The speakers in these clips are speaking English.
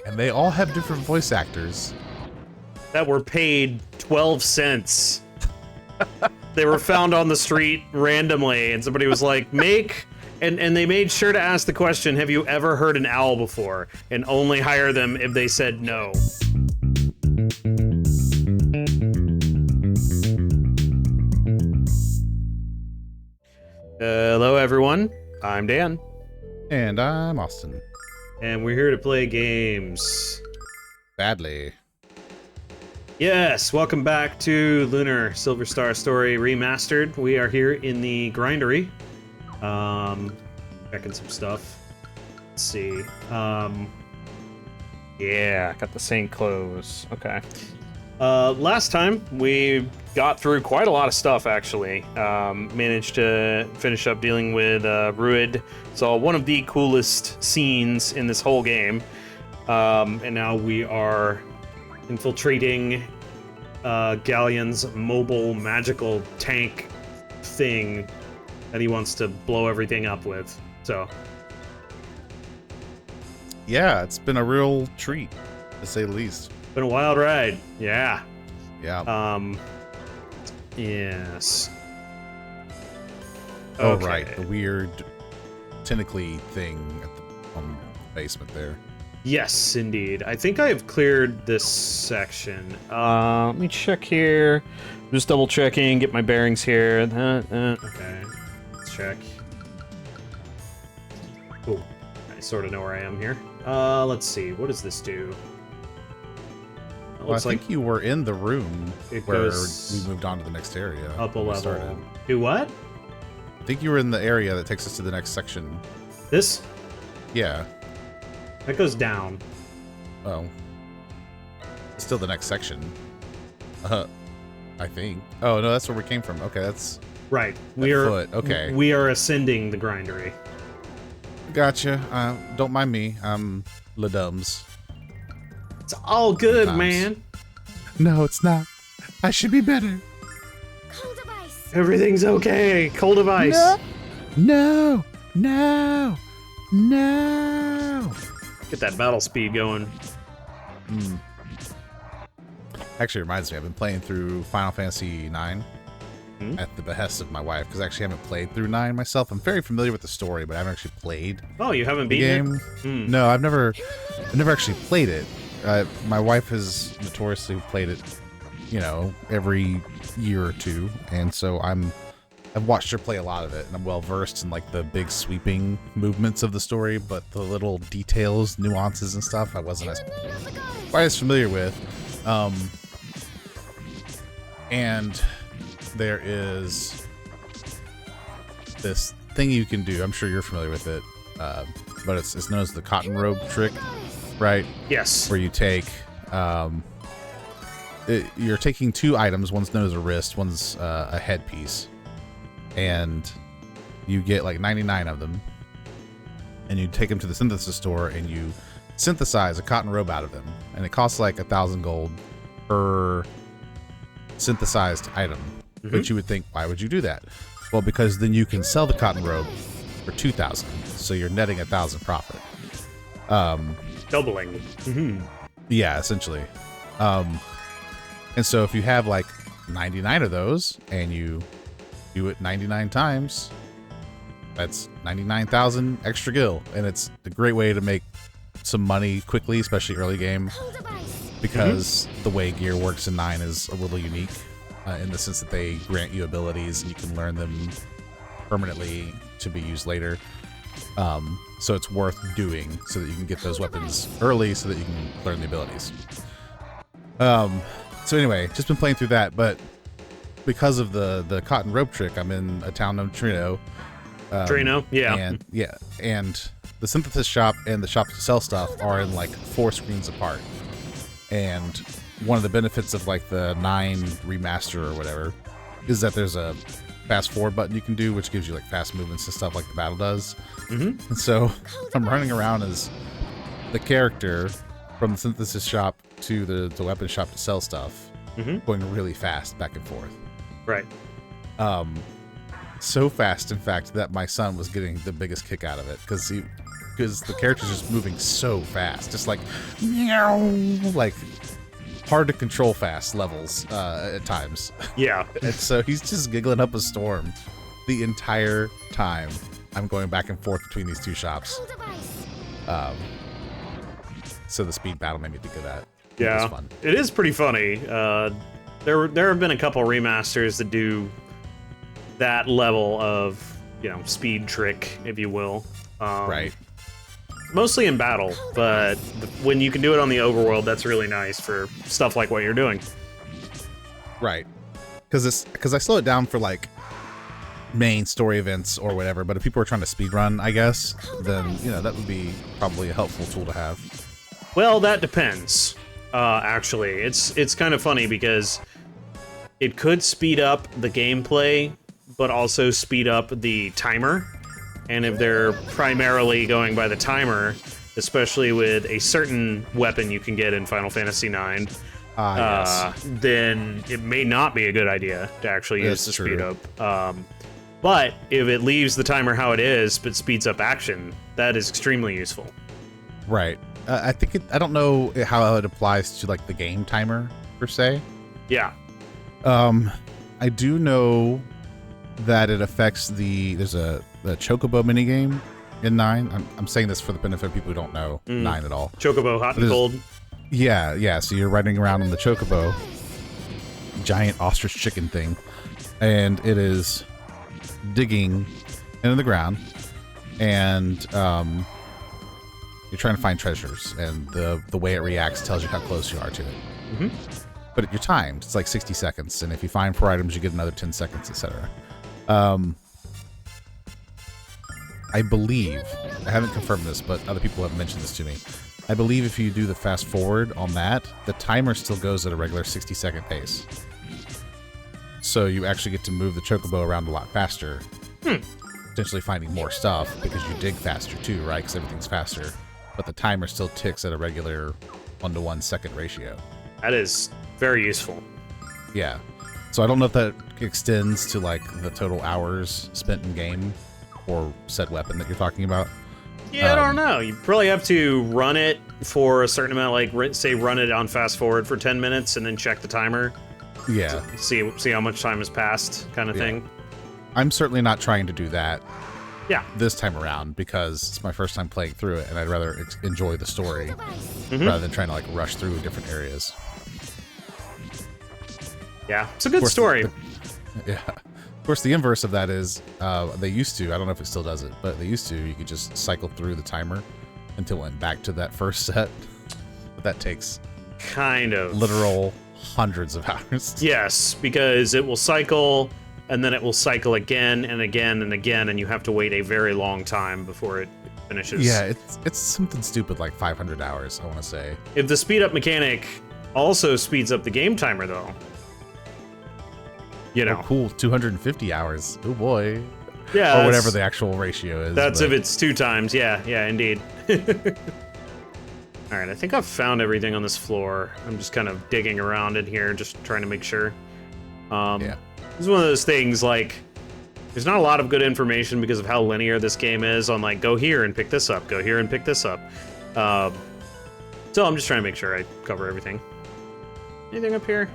And they all have different voice actors. That were paid 12 cents. They were found on the street randomly, and somebody was like, and they made sure to ask the question, have you ever heard an owl before? And only hire them if they said no. Hello, everyone. I'm Dan. And I'm Austin. And we're here to play games. Badly. Yes, welcome back to Lunar Silver Star Story Remastered. We are here in the Grindery. Checking some stuff. Let's see. Yeah, got the same clothes. Okay. Last time we got through quite a lot of stuff, actually. Managed to finish up dealing with Ruid. Saw one of the coolest scenes in this whole game. And now we are infiltrating Ghaleon's mobile magical tank thing that he wants to blow everything up with. So, yeah, it's been a real treat, to say the least. Been a wild ride. Yeah. Yeah. Yes. Oh, Okay. right. The weird tentacly thing at the basement there. Yes, indeed. I think I have cleared this section. Let me check here. Just double checking, get my bearings here. Okay. Let's check. Cool. I sort of know where I am here. Let's see. What does this do? Well, I think you were in the room it where goes we moved on to the next area. up a when we level. started. Do what? I think you were in the area that takes us to the next section. This? Yeah. That goes down. Oh. It's still the next section. I think. Oh, no, that's where we came from. Okay, that's... Right. Okay. We are ascending the Grindery. Gotcha. Don't mind me. I'm Ladums. It's all good, Sometimes. man. No, it's not. I should be better. Cold of ice. Everything's okay. Cold of ice. No. No. No. Get that battle speed going. Actually, reminds me, I've been playing through Final Fantasy IX at the behest of my wife, because I actually haven't played through 9 myself. I'm very familiar with the story, but I haven't actually played Oh, you haven't the beaten game. it? No, I've never actually played it. My wife has notoriously played it, every year or two, and so I've watched her play a lot of it, and I'm well versed in like the big sweeping movements of the story, but the little details, nuances, and stuff I wasn't quite as familiar with. And there is this thing you can do. I'm sure you're familiar with it, but it's known as the cotton robe trick, right? Yes. Where you take, you're taking 2 items. One's known as a wrist, one's a headpiece, and you get like 99 of them, and you take them to the synthesis store, and you synthesize a cotton robe out of them, and it costs like 1,000 gold per synthesized item. But you would think, why would you do that? Well, because then you can sell the cotton robe for 2,000, so you're netting 1,000 profit. Doubling. Yeah, essentially. And so if you have like 99 of those and you do it 99 times, that's 99,000 extra gil, and it's a great way to make some money quickly, especially early game, Cold of ice. because the way gear works in 9 is a little unique in the sense that they grant you abilities and you can learn them permanently to be used later. So it's worth doing so that you can get those weapons early so that you can learn the abilities. So anyway, just been playing through that, but because of the cotton rope trick, I'm in a town named Trino. Trino, yeah. And the synthesis shop and the shop to sell stuff are in like 4 screens apart. And one of the benefits of like the 9 remaster or whatever is that there's a fast forward button you can do, which gives you like fast movements and stuff like the battle does. And so I'm running around as the character from the synthesis shop to the weapon shop to sell stuff, going really fast back and forth. Right. So fast, in fact, that my son was getting the biggest kick out of it, because because the character's just moving so fast, just like meow, like hard to control fast levels at times. Yeah. And so he's just giggling up a storm the entire time. I'm going back and forth between these two shops. Cold of ice. So the speed battle made me think of that. It Yeah, was fun. it is pretty funny. There have been a couple remasters that do that level of, you know, speed trick, if you will. Right. Mostly in battle, but when you can do it on the overworld, that's really nice for stuff like what you're doing. Right. Because I slow it down for like main story events or whatever, but if people are trying to speedrun, I guess, then, you know, that would be probably a helpful tool to have. Well, that depends. Actually, it's kind of funny because it could speed up the gameplay, but also speed up the timer. And if they're primarily going by the timer, especially with a certain weapon you can get in Final Fantasy IX, Yes. then it may not be a good idea to actually use That's the speed true. up. But if it leaves the timer how it is, but speeds up action, that is extremely useful. Right. I think I don't know how it applies to like the game timer per se. Yeah. I do know that it affects there's a chocobo minigame in 9. I'm saying this for the benefit of people who don't know 9 at all. Chocobo Hot and There's- Cold. Yeah. So you're riding around on the chocobo, giant ostrich chicken thing, and it is digging into the ground, and you're trying to find treasures, and the way it reacts tells you how close you are to it. Mhm. But you're timed. It's like 60 seconds, and if you find 4 items, you get another 10 seconds, etc. I believe, I haven't confirmed this, but other people have mentioned this to me. I believe if you do the fast forward on that, the timer still goes at a regular 60-second pace. So you actually get to move the chocobo around a lot faster, potentially finding more stuff because you dig faster too, right? Because everything's faster. But the timer still ticks at a regular 1-to-1 second ratio. That is very useful. Yeah. So I don't know if that extends to like the total hours spent in game or said weapon that you're talking about. Yeah, I don't know. You probably have to run it for a certain amount, like say run it on fast forward for 10 minutes and then check the timer. Yeah. See how much time has passed, kind of thing. I'm certainly not trying to do that Yeah. this time around because it's my first time playing through it and I'd rather enjoy the story Cold of ice. rather than trying to like rush through different areas. Yeah. It's a good course, story. Yeah. Of course, the inverse of that is they used to, I don't know if it still does it, but they used to, you could just cycle through the timer until it went back to that first set. But that takes Kind of. literal hundreds of hours. Yes, because it will cycle, and then it will cycle again and again and again, and you have to wait a very long time before it finishes. Yeah, it's something stupid like 500 hours, I want to say. If the speed up mechanic also speeds up the game timer, though, you know, Oh, cool, 250 hours. Oh boy. yeah, Or that's- whatever the actual ratio is. That's but- if it's 2 times. Yeah, indeed. All right, I think I've found everything on this floor. I'm just kind of digging around in here, just trying to make sure. Yeah. This is one of those things, like, there's not a lot of good information because of how linear this game is on, like, go here and pick this up, go here and pick this up. So I'm just trying to make sure I cover everything. Anything up here?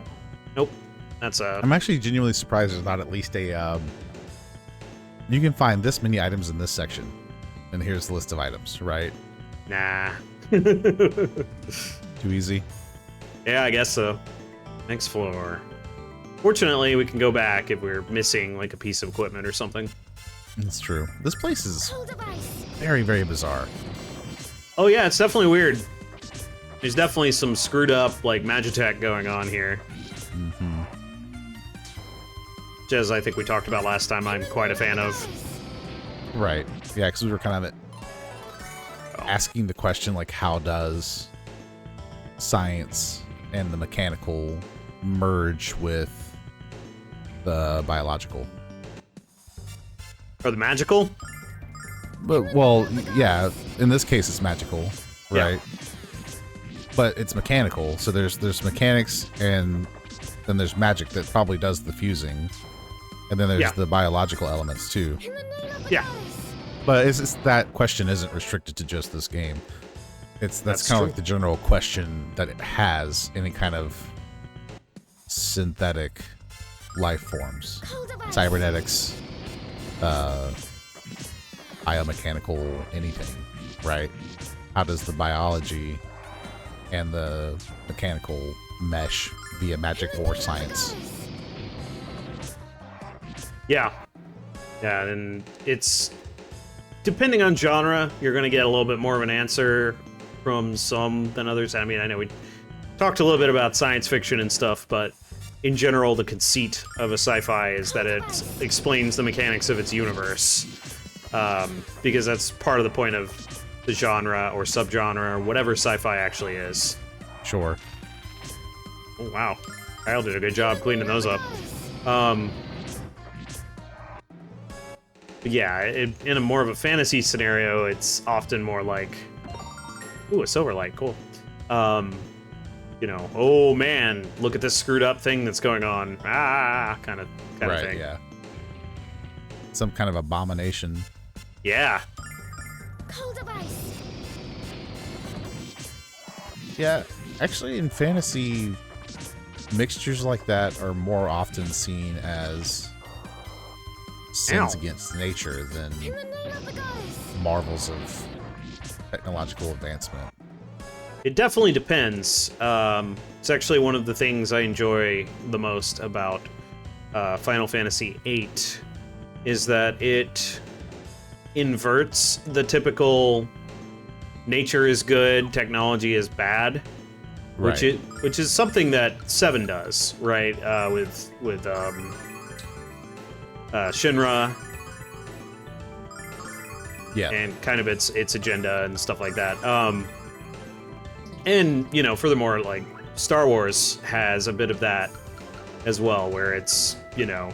Nope. That's I'm actually genuinely surprised there's not at least a. You can find this many items in this section, and here's the list of items. Right? nah. Too easy. Yeah, I guess so. Next floor. Fortunately, we can go back if we're missing like a piece of equipment or something. It's true. This place is Cold of ice. very, very bizarre. Oh yeah, it's definitely weird. There's definitely some screwed up like Magitech going on here. Mm-hmm. Which, as I think we talked about last time, I'm quite a fan of. Right. Yeah, because we were kind of asking the question, like, how does science and the mechanical merge with the biological? Or the magical? But, well, yeah, in this case, it's magical, Yeah. right? But it's mechanical, so there's mechanics, and then there's magic that probably does the fusing, and then there's Yeah. the biological elements, too. In the name of the Yeah. goddess. But it's that question isn't restricted to just this game. That's kind of true. like the general question that it has any kind of synthetic life forms, cybernetics, biomechanical, anything, right? How does the biology and the mechanical mesh via magic or science? Yeah. Yeah, and it's depending on genre, you're going to get a little bit more of an answer from some than others. I mean, I know we talked a little bit about science fiction and stuff, but in general, the conceit of a sci-fi is that it explains the mechanics of its universe, because that's part of the point of the genre or subgenre or whatever sci-fi actually is. Sure. Oh, wow. Kyle did a good job cleaning those up. But yeah, in a more of a fantasy scenario, it's often more like, ooh, a silver light, cool. You know, oh man, look at this screwed up thing that's going on. Kind of Right, thing. yeah. Some kind of abomination. Yeah. Cold of ice. Yeah, actually in fantasy, mixtures like that are more often seen as sins Ow. against nature than In the name of the goddess. marvels of technological advancement. It definitely depends. It's actually one of the things I enjoy the most about Final Fantasy VIII is that it inverts the typical nature is good, technology is bad, which is something that 7 does, right? With Shinra Yeah, and kind of its agenda and stuff like that. And, you know, furthermore, like, Star Wars has a bit of that as well, where it's, you know,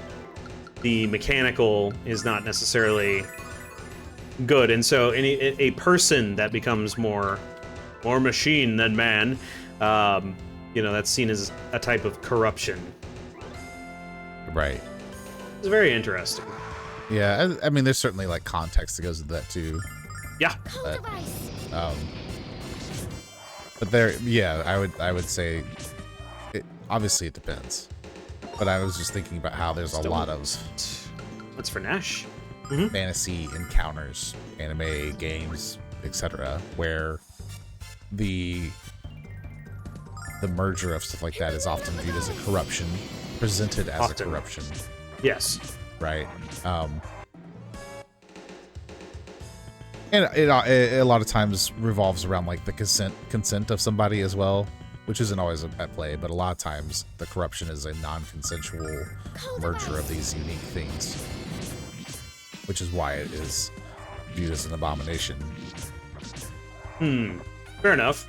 the mechanical is not necessarily good. And so a person that becomes more machine than man, you know, that's seen as a type of corruption. right. It's very interesting. Yeah, I mean, there's certainly like context that goes into that too. Yeah. Cold of ice. But there, yeah, I would say, obviously it depends. But I was just thinking about how there's a lot of What's for Nash? fantasy encounters, anime, games, etc., where the merger of stuff like that is often viewed as a corruption, presented as Often. a corruption, Yes. right? And it a lot of times revolves around like the consent of somebody as well, which isn't always at play, but a lot of times the corruption is a non-consensual merger of these unique things, which is why it is viewed as an abomination. Fair enough.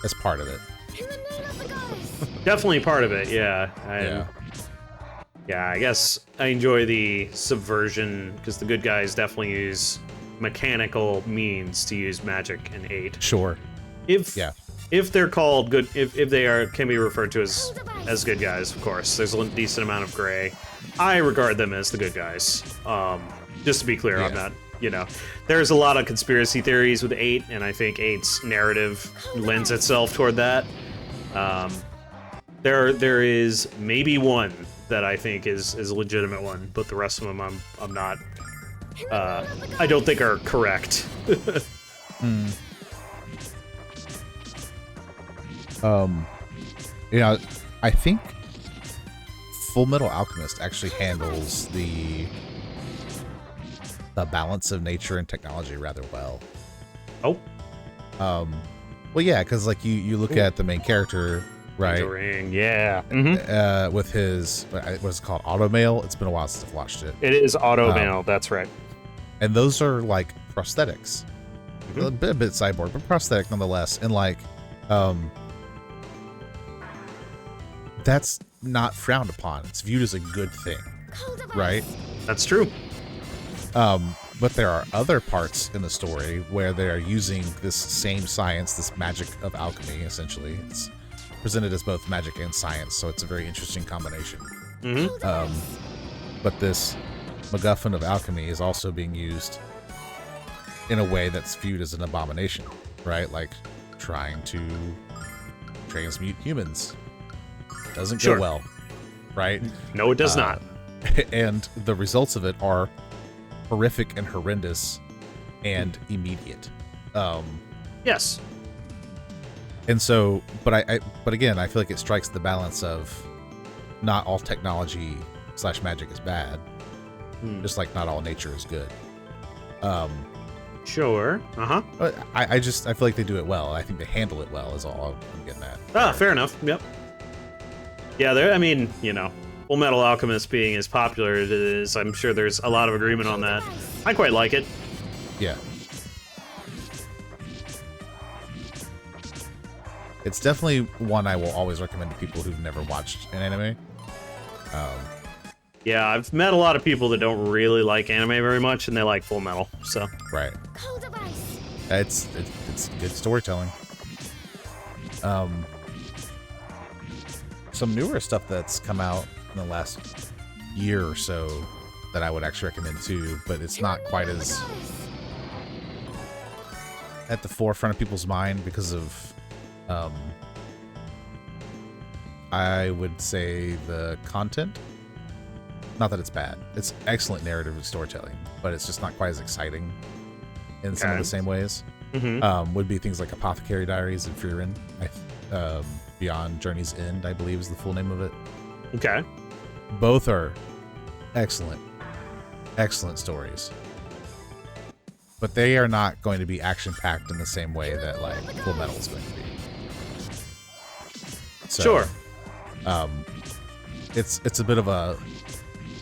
That's part of it. In the name of the goddess. Definitely part of it, yeah. Yeah. Yeah, I guess I enjoy the subversion because the good guys definitely use mechanical means to use magic in 8. Sure. If Yeah. if they're called good, if they are can be referred to as good guys, of course. There's a decent amount of gray. I regard them as the good guys. Just to be clear, I'm Yeah. not. You know, there's a lot of conspiracy theories with 8, and I think 8's narrative lends itself toward that. There is maybe one that I think is a legitimate one, but the rest of them I'm not. I don't think are correct. You know, I think Full Metal Alchemist actually handles the balance of nature and technology rather well. Oh, Well, yeah, because like you look at the main character, right? the ring, yeah. With his what's it called, automail. It's been a while since I've watched it, It is auto mail. That's right. and those are like prosthetics, a bit cyborg, but prosthetic nonetheless. And like, that's not frowned upon. It's viewed as a good thing, Cold of ice. right? That's true. But there are other parts in the story where they are using this same science, this magic of alchemy, essentially. It's presented as both magic and science, so it's a very interesting combination. Mm-hmm. But this MacGuffin of alchemy is also being used in a way that's viewed as an abomination, right? Like trying to transmute humans. Doesn't Sure. go well, right? No, it does not. And the results of it are horrific and horrendous and immediate. Yes. And so, but but again, I feel like it strikes the balance of not all technology / magic is bad, just like not all nature is good. Sure. Uh-huh. But I feel like they do it well. I think they handle it well is all I'm getting at. Ah, fair enough. Yep. Yeah, I mean, you know, Full Metal Alchemist being as popular as it is, I'm sure there's a lot of agreement on that. I quite like it. Yeah. It's definitely one I will always recommend to people who've never watched an anime. Yeah, I've met a lot of people that don't really like anime very much, and they like Full Metal, so. Right. Cold of ice. It's good storytelling. Some newer stuff that's come out in the last year or so that I would actually recommend too, but it's not quite as at the forefront of people's mind because of I would say the content. Not that it's bad. It's excellent narrative and storytelling, but it's just not quite as exciting in some of the same ways. Would be things like Apothecary Diaries and Frieren. Beyond Journey's End, I believe is the full name of it. Okay. Both are excellent stories. But they are not going to be action-packed in the same way that like Full Metal is going to be. So, Sure. It's a bit of a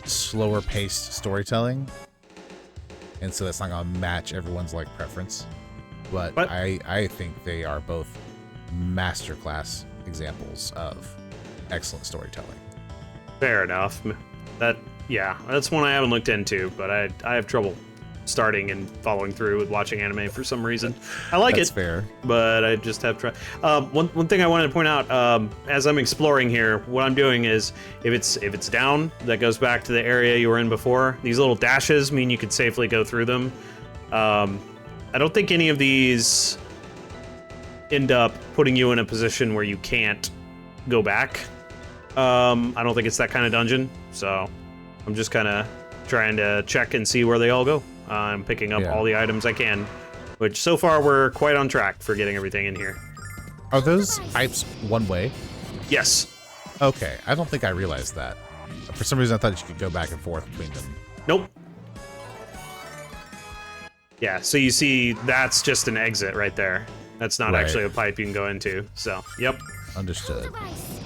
slower paced storytelling, and so that's not gonna match everyone's like preference. But I think they are both masterclass examples of excellent storytelling. Fair enough. That's one I haven't looked into, but I have trouble starting and following through with watching anime for some reason. I like That's it, fair. but I just have tried. One thing I wanted to point out, as I'm exploring here, what I'm doing is if it's down, that goes back to the area you were in before. These little dashes mean you could safely go through them. I don't think any of these end up putting you in a position where you can't go back. I don't think it's that kind of dungeon, so I'm just kind of trying to check and see where they all go. I'm picking up all the items I can, which so far we're quite on track for getting everything in here. Are those pipes one way? Yes. Okay, I don't think I realized that. For some reason, I thought you could go back and forth between them. Nope. Yeah, so you see that's just an exit right there. That's not Right. actually a pipe you can go into, so, yep. Understood. Cold of ice.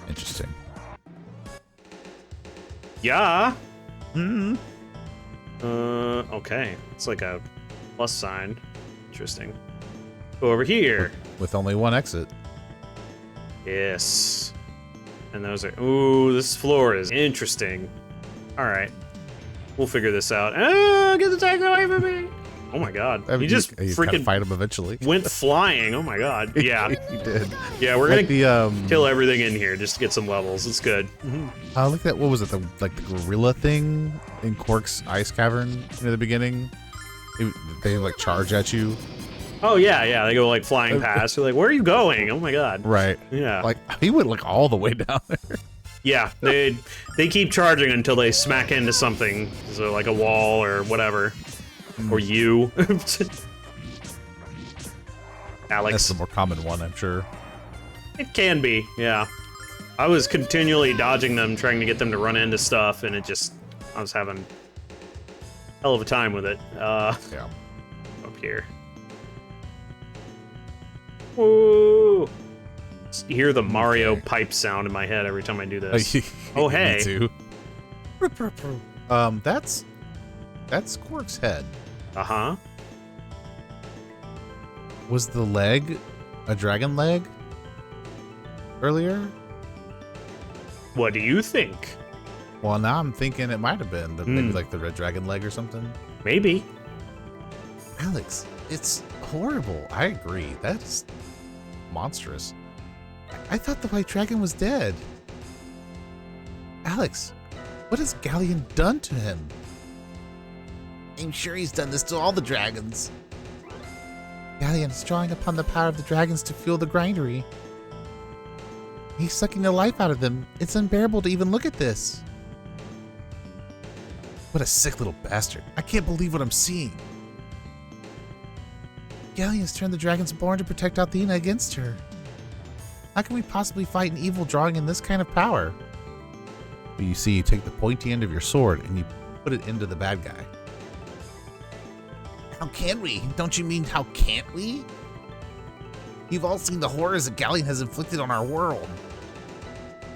Interesting. Yeah. Okay. It's like a plus sign. Interesting. Go over here. With only one exit. Yes. And those are... Ooh, this floor is interesting. Alright. We'll figure this out. Ah, get the tank away from me! Oh my god. I mean, You just you gotta freaking fight him eventually. went flying. Oh my god. Yeah. You did. Yeah, we're gonna Like the kill everything in here just to get some levels. It's good. look at that. What was it? The gorilla thing in Quark's ice cavern in the beginning. They like charge at you. Oh yeah. They go like flying past. You're like, where are you going? Oh my god. Right. Yeah. Like he went like all the way down there. Yeah, they keep charging until they smack into something, so like a wall or whatever, or you. Alex. That's the more common one, I'm sure. It can be, yeah. I was continually dodging them, trying to get them to run into stuff, and I was having a hell of a time with it. Yeah. Up here. Woo! You hear the Mario pipe sound in my head every time I do this. Oh, hey. Me too. That's Quark's head. Uh-huh. Was the leg a dragon leg earlier? What do you think? Well, now I'm thinking it might have been, but maybe like the red dragon leg or something. Maybe. Alex, it's horrible. I agree. That's monstrous. I thought the white dragon was dead. Alex, what has Ghaleon done to him? I'm sure he's done this to all the dragons. Ghaleon is drawing upon the power of the dragons to fuel the Grindery. He's sucking the life out of them. It's unbearable to even look at this. What a sick little bastard. I can't believe what I'm seeing. Ghaleon's turned the dragons born to protect Althena against her. How can we possibly fight an evil drawing in this kind of power? But you see, you take the pointy end of your sword and you put it into the bad guy. How can we? Don't you mean how can't we? You've all seen the horrors that Ghaleon has inflicted on our world.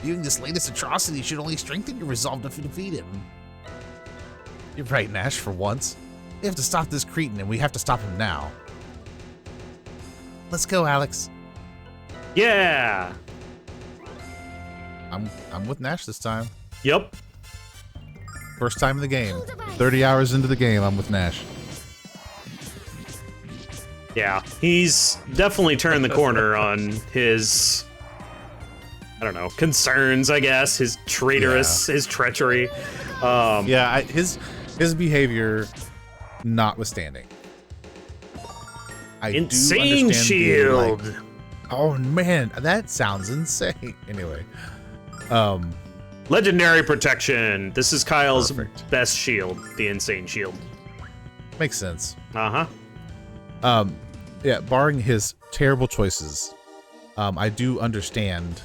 Viewing this latest atrocity should only strengthen your resolve to defeat him. You're right, Nash, for once. We have to stop this cretin, and we have to stop him now. Let's go, Alex. Yeah. I'm with Nash this time. Yep. First time in the game. 30 hours into the game, I'm with Nash. Yeah, he's definitely turned the corner on his, I don't know, concerns, I guess, his his treachery. His behavior notwithstanding. Insane shield. Oh man, that sounds insane. Anyway, legendary protection. This is Kyle's Perfect. best shield, the insane shield. Makes sense. Uh-huh. Yeah, barring his terrible choices, I do understand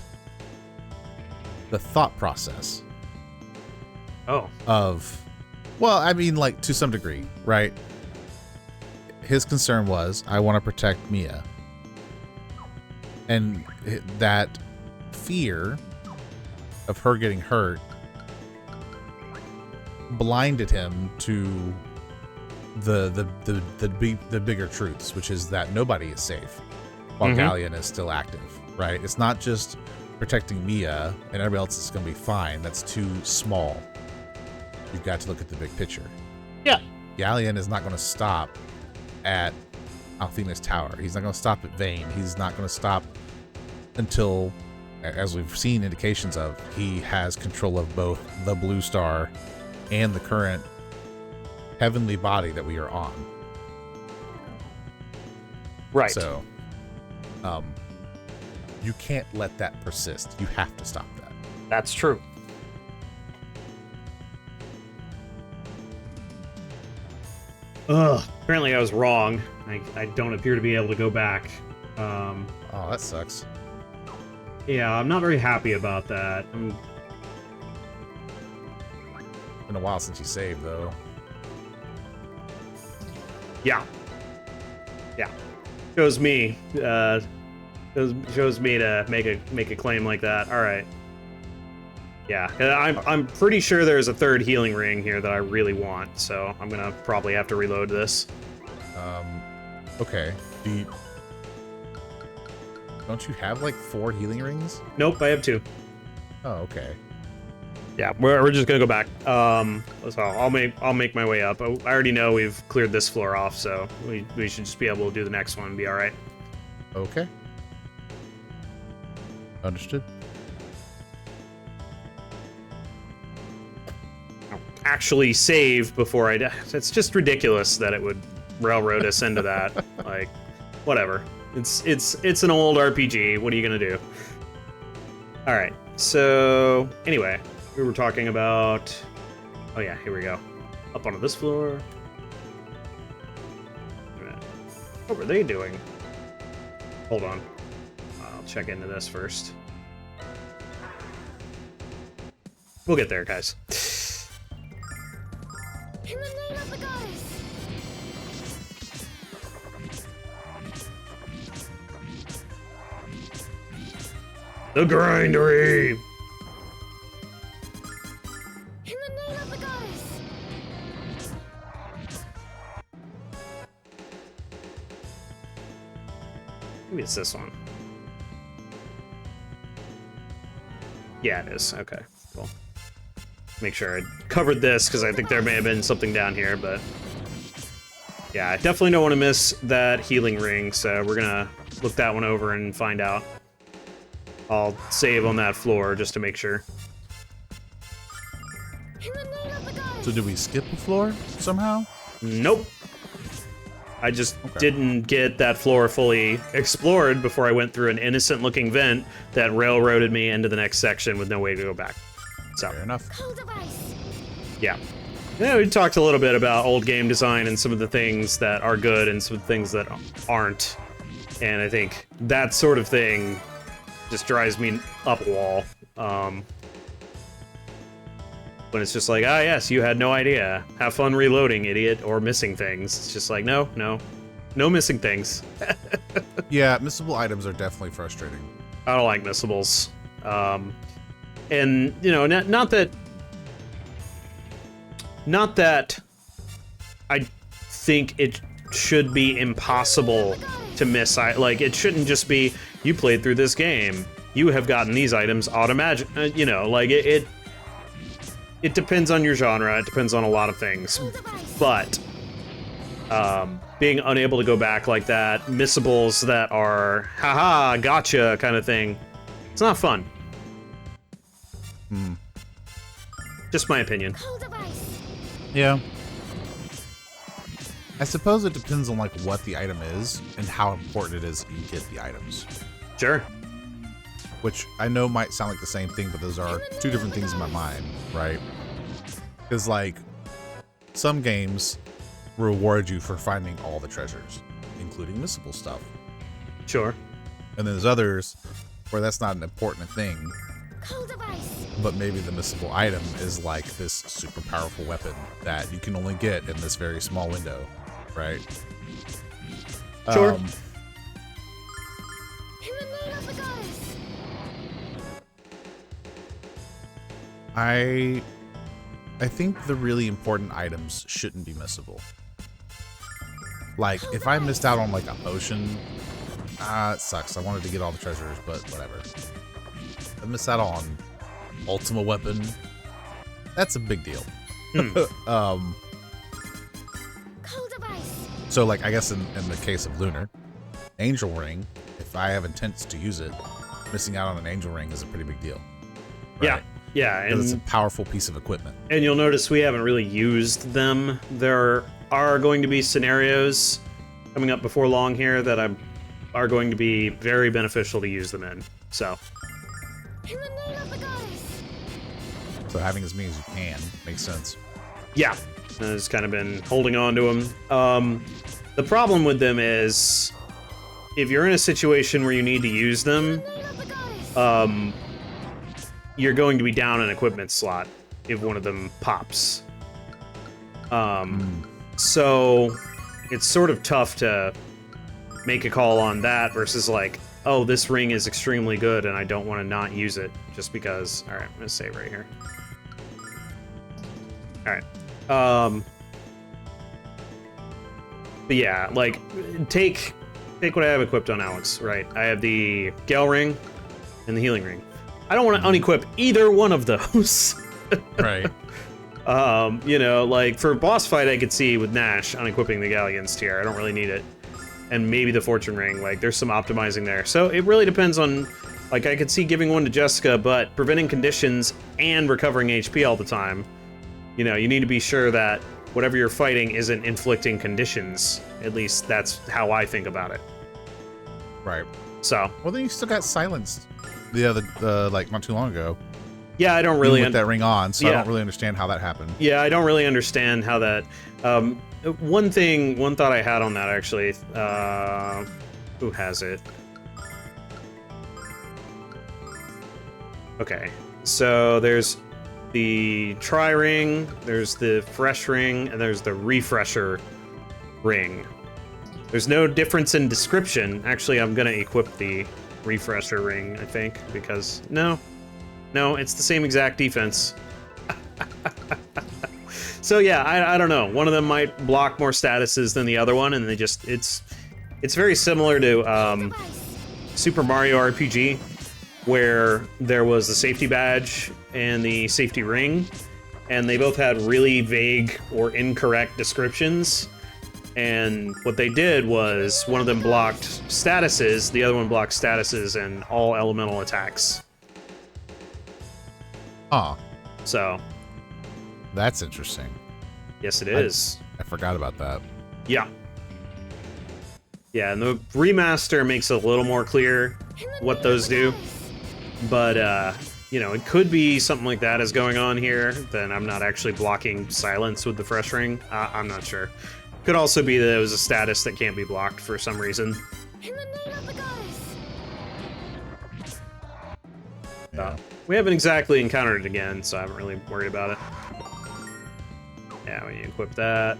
the thought process of, well, I mean, like, to some degree, right? His concern was, I want to protect Mia. And that fear of her getting hurt blinded him to the bigger truths, which is that nobody is safe while Ghaleon is still active, right? It's not just protecting Mia and everybody else is going to be fine. That's too small. You've got to look at the big picture. Yeah. Ghaleon is not going to stop at Althena's tower. He's not going to stop at Vayne. He's not going to stop until, as we've seen indications of, he has control of both the Blue Star and the current heavenly body that we are on. Right. So, you can't let that persist. You have to stop that. That's true. Ugh. Apparently I was wrong. I don't appear to be able to go back. Oh, that sucks. Yeah, I'm not very happy about that. Been a while since you saved, though. Yeah. Shows me. Shows me to make a claim like that. All right. Yeah, I'm pretty sure there's a third healing ring here that I really want, so I'm gonna probably have to reload this. Okay. Don't you have like 4 healing rings? Nope, I have 2. Oh, okay. Yeah, we're just gonna go back. So I'll make my way up. I already know we've cleared this floor off, so we should just be able to do the next one and be all right. Okay. Understood. I'll actually save before I die. It's just ridiculous that it would railroad us into that. Like, whatever. It's an old RPG. What are you gonna do? All right. So anyway, we were talking about. Oh yeah, here we go. Up onto this floor. What were they doing? Hold on. I'll check into this first. We'll get there, guys. In the name of the goddess. The Grindery! In the name of the goddess. Maybe it's this one. Yeah, it is. Okay, cool. Make sure I covered this, because I think there may have been something down here, but... Yeah, I definitely don't want to miss that healing ring, so we're gonna look that one over and find out. I'll save on that floor just to make sure. In the name of the goddess. So did we skip a floor somehow? Nope. I just Okay. didn't get that floor fully explored before I went through an innocent-looking vent that railroaded me into the next section with no way to go back. So, Fair enough. Cold device. yeah. Yeah, we talked a little bit about old game design and some of the things that are good and some things that aren't. And I think that sort of thing just drives me up a wall. When it's just like, ah, yes, you had no idea. Have fun reloading, idiot, or missing things. It's just like, no missing things. Yeah, missable items are definitely frustrating. I don't like missables. And, you know, not that I think it should be impossible to miss. Like, it shouldn't just be, you played through this game, you have gotten these items automatic. You know, like, it depends on your genre, it depends on a lot of things. Cold device. But being unable to go back like that, missables that are, haha, gotcha kind of thing, it's not fun. Just my opinion. Cold device. Yeah. I suppose it depends on like what the item is and how important it is that you get the items. Sure. Which I know might sound like the same thing, but those are two different things in my mind, right? Because like some games reward you for finding all the treasures, including missable stuff. Sure. And then there's others where that's not an important thing, Cold device. but maybe the missable item is like this super powerful weapon that you can only get in this very small window, right? Sure. In the name of the goddess. I think the really important items shouldn't be missable. Like, if I missed out on like a potion, it sucks. I wanted to get all the treasures, but whatever. If I missed out on Ultima weapon, that's a big deal. Cold device. So like, I guess in the case of Lunar, Angel Ring, if I have intents to use it, missing out on an Angel Ring is a pretty big deal. Yeah. Yeah. Because it's a And, powerful piece of equipment. and you'll notice we haven't really used them. There are going to be scenarios coming up before long here that are going to be very beneficial to use them in. So, In the name of the goddess. So having as many as you can makes sense. yeah. I've just kind of been holding on to them. The problem with them is if you're in a situation where you need to use them, In the name of the goddess. you're going to be down an equipment slot if one of them pops. So it's sort of tough to make a call on that versus like, oh, this ring is extremely good and I don't want to not use it just because. All right, I'm gonna save right here. All right. But yeah, like take what I have equipped on Alex, right? I have the Gale ring and the healing ring. I don't want to unequip either one of those. Right. You know, like for boss fight, I could see with Nash unequipping the Ghaleon's tier. I don't really need it. And maybe the Fortune Ring, like there's some optimizing there. So it really depends on, like I could see giving one to Jessica, but preventing conditions and recovering HP all the time. You know, you need to be sure that whatever you're fighting isn't inflicting conditions. At least that's how I think about it. Right. So, Well, then you still got silenced the other, like not too long ago. yeah, I don't really... Even with that ring on, so I Yeah. don't really understand how that happened. Yeah, I don't really understand how that. One thought I had on that actually. Who has it? Okay, so there's the try ring, there's the fresh ring, and there's the refresher ring. There's no difference in description. Actually, I'm gonna equip the refresher ring, I think, because no, it's the same exact defense. So yeah, I don't know. One of them might block more statuses than the other one, and they just it's very similar to Device. Super Mario RPG, where there was the safety badge and the safety ring, and they both had really vague or incorrect descriptions. And what they did was one of them blocked statuses, the other one blocked statuses and all elemental attacks. Huh. So, That's interesting. yes, it is. I forgot about that. Yeah. Yeah, and the remaster makes it a little more clear what those do. But, you know, it could be something like that is going on here. Then I'm not actually blocking silence with the fresh ring. I'm not sure. Could also be that it was a status that can't be blocked for some reason. In the name of the goddess. Yeah. We haven't exactly encountered it again, so I haven't really worried about it. Yeah, we equip that.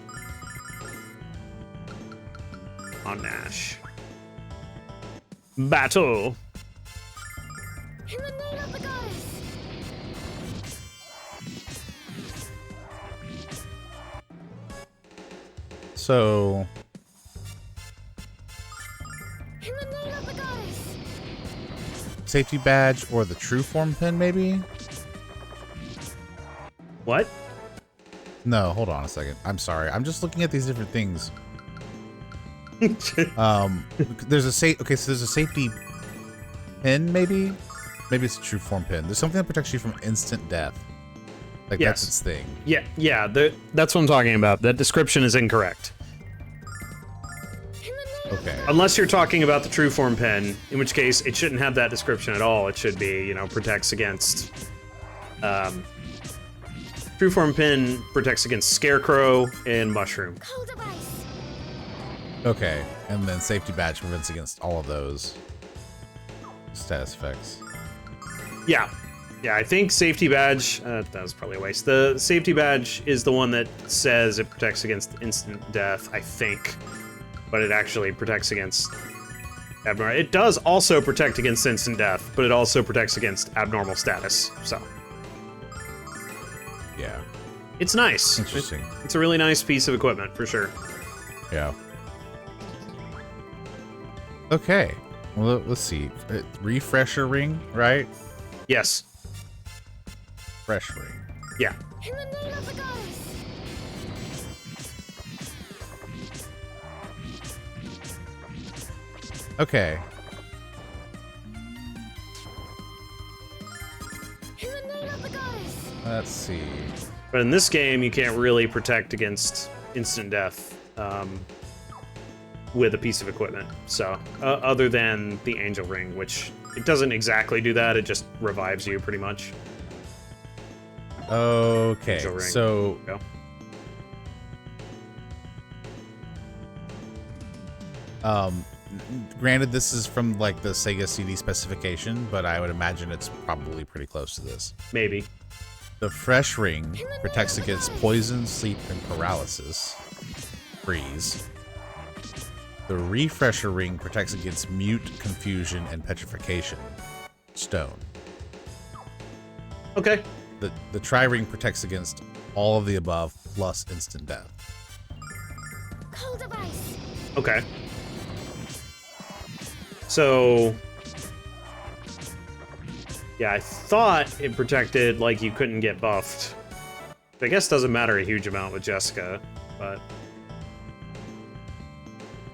On Nash. Battle! In the name of the goddess. So, In the name of the goddess. safety badge or the true form pin, maybe? What? No, hold on a second. I'm sorry. I'm just looking at these different things. There's a okay, so there's a safety pin, maybe? Maybe it's a true form pin. There's something that protects you from instant death. Like, Yes. that's its thing. Yeah, that's what I'm talking about. That description is incorrect. In the name Okay. Unless you're talking about the true form pen, in which case it shouldn't have that description at all. It should be, you know, protects against. True form pin protects against scarecrow and mushroom. cold of ice. Okay. And then safety badge prevents against all of those status effects. Yeah. Yeah, I think safety badge, that was probably a waste. The safety badge is the one that says it protects against instant death, I think. But it actually protects against abnormal. It does also protect against instant death, but it also protects against abnormal status. So, Yeah. it's nice. Interesting. It's a really nice piece of equipment, for sure. Yeah. Okay. Well, let's see. Refresher ring, right? Yes. Fresh ring. Yeah. In the name of the goddess. Okay. In the name of the goddess. Let's see. But in this game, you can't really protect against instant death with a piece of equipment. So, other than the Angel Ring, which it doesn't exactly do that, it just revives you pretty much. Okay. Angel ring. So Go. granted, this is from like the Sega CD specification, but I would imagine it's probably pretty close to this. Maybe. The fresh ring protects against poison, sleep, and paralysis. Freeze. The refresher ring protects against mute, confusion, and petrification. Stone. Okay. The tri ring protects against all of the above plus instant death. Cold of ice. Okay. So, yeah, I thought it protected like you couldn't get buffed. I guess doesn't matter a huge amount with Jessica, but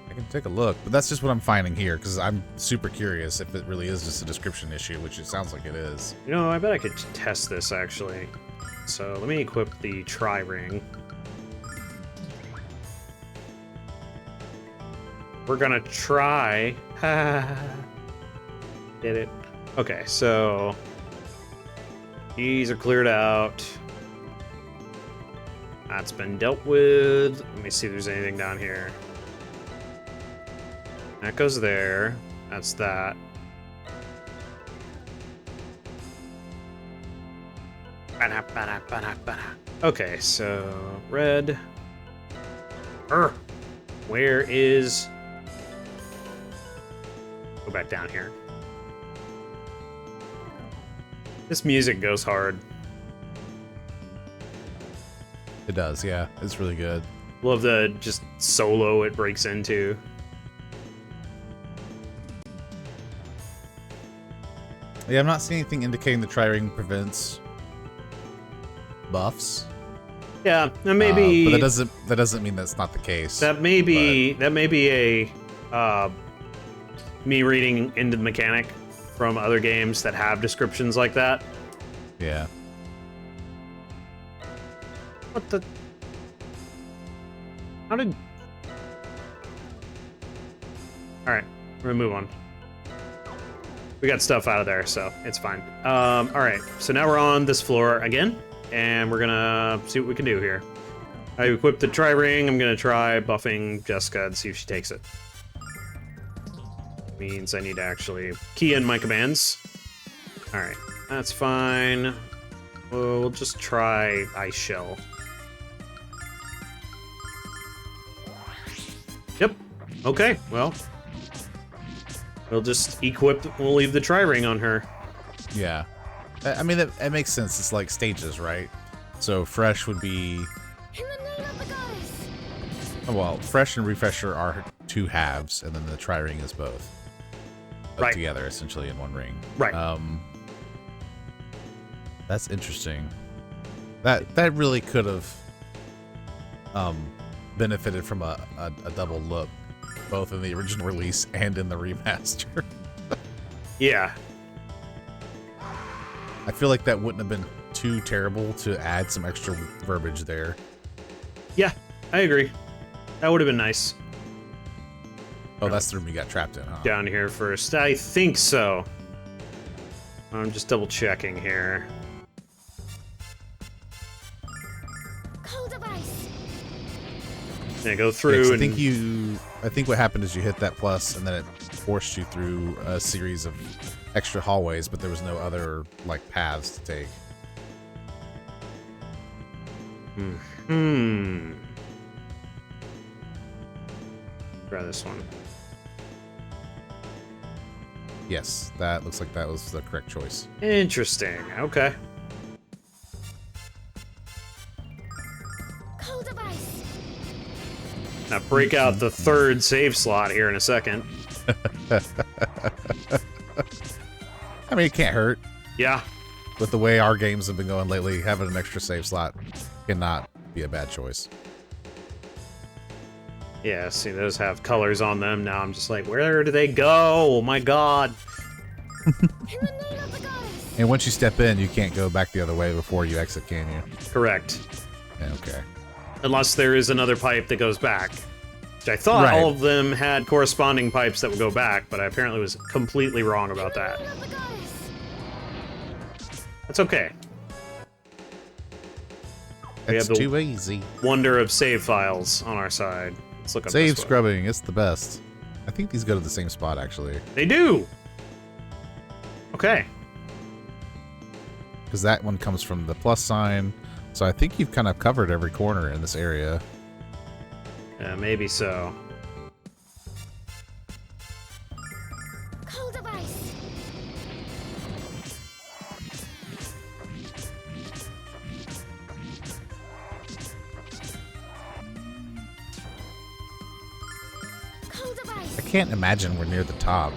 I can take a look, but that's just what I'm finding here because I'm super curious if it really is just a description issue, which it sounds like it is. you know, I bet I could test this actually. So let me equip the tri ring. We're gonna try. Get it? Okay, so these are cleared out. That's been dealt with. Let me see if there's anything down here. That goes there. That's that. Okay, so red. Where is... Go back down here. This music goes hard. It does, yeah. It's really good. Love the just solo it breaks into. Yeah, I'm not seeing anything indicating the tri ring prevents buffs. Yeah, and maybe but that doesn't mean that's not the case. that may be a me reading into the mechanic from other games that have descriptions like that. Yeah. What the? How did? All right, we're gonna move on. We got stuff out of there, so it's fine. All right, so now we're on this floor again, and we're gonna see what we can do here. I equipped the tri-ring. I'm gonna try buffing Jessica and see if she takes it. Means I need to actually key in my commands. All right, that's fine. We'll just try Ice Shell. Yep. Okay, well, we'll just equip, we'll leave the tri-ring on her. Yeah. I mean, it makes sense. It's like stages, right? So fresh would be... In the name of the goddess. Well, fresh and refresher are two halves, and then the tri-ring is both. Right. Together, essentially, in one ring. Right. That's interesting. That really could have benefited from a double look, both in the original release and in the remaster. Yeah. I feel like that wouldn't have been too terrible to add some extra verbiage there. Yeah, I agree. That would have been nice. Oh, that's the room you got trapped in, huh? Down here first. I think so. I'm just double checking here. Cold of ice. Yeah, go Yeah, through 'cause and I think what happened is you hit that plus, and then it forced you through a series of extra hallways, but there was no other like paths to take. Try this one. Yes, that looks like that was the correct choice. Interesting. Okay. Cold of ice. Now break out the third save slot here in a second. I mean, it can't hurt. Yeah. With the way our games have been going lately, having an extra save slot cannot be a bad choice. Yeah, see, those have colors on them. Now I'm just like, where do they go? Oh my god. In the name of the goddess. And once you step in, you can't go back the other way before you exit, can you? Correct. Yeah, okay. Unless there is another pipe that goes back. Which I thought Right. all of them had corresponding pipes that would go back, but I apparently was completely wrong about that. In the name of the goddess. That's okay. We It's have the- too easy. Wonder of save files on our side. Let's look up Save this one. scrubbing, it's the best. I think these go to the same spot, actually. They do! Okay. Because that one comes from the plus sign. So I think you've kind of covered every corner in this area. Maybe so. Cold of ice. Cold of ice. I can't imagine we're near the top.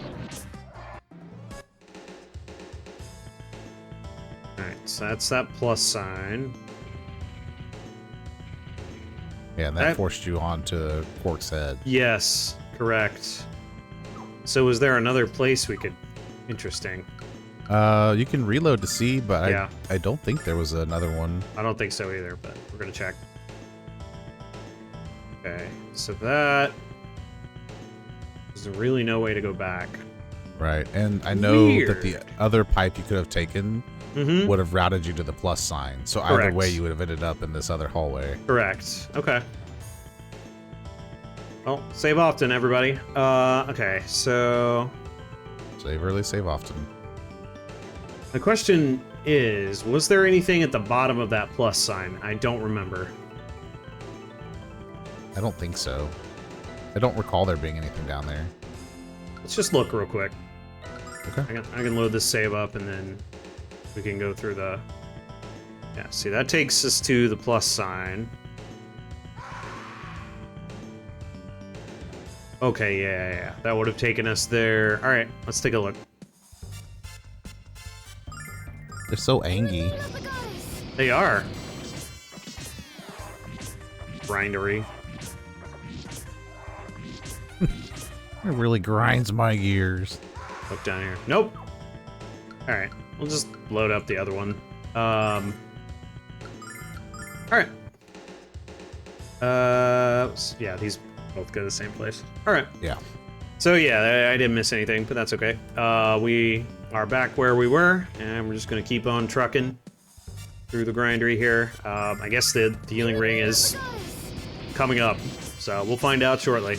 Alright, so that's that plus sign. Yeah, and that forced you onto Quark's head. Yes, correct. So was there another place we could... Interesting. You can reload to see, but Yeah. I don't think there was another one. I don't think so either, but we're gonna check. Okay, so that... There's really no way to go back. Right, and I know that the Weird. other pipe you could have taken Mm-hmm. would have routed you to the plus sign. So either Correct. way, you would have ended up in this other hallway. Correct. Okay. Well, save often, everybody. Okay, so... Save early, save often. The question is, was there anything at the bottom of that plus sign? I don't remember. I don't think so. I don't recall there being anything down there. Let's just look real quick. Okay. I can load this save up and then we can go through the... Yeah, see, that takes us to the plus sign. Okay, yeah. That would have taken us there. All right, let's take a look. They're so In the angy. name of the goddess. They are. Grindery. It really grinds my gears. Look down here. Nope. All right, we'll just load up the other one. All right. Yeah, these both go to the same place. All right. Yeah. So yeah, I didn't miss anything, but that's okay. We are back where we were, and we're just gonna keep on trucking through the grindery here. I guess the healing ring is coming up, so we'll find out shortly.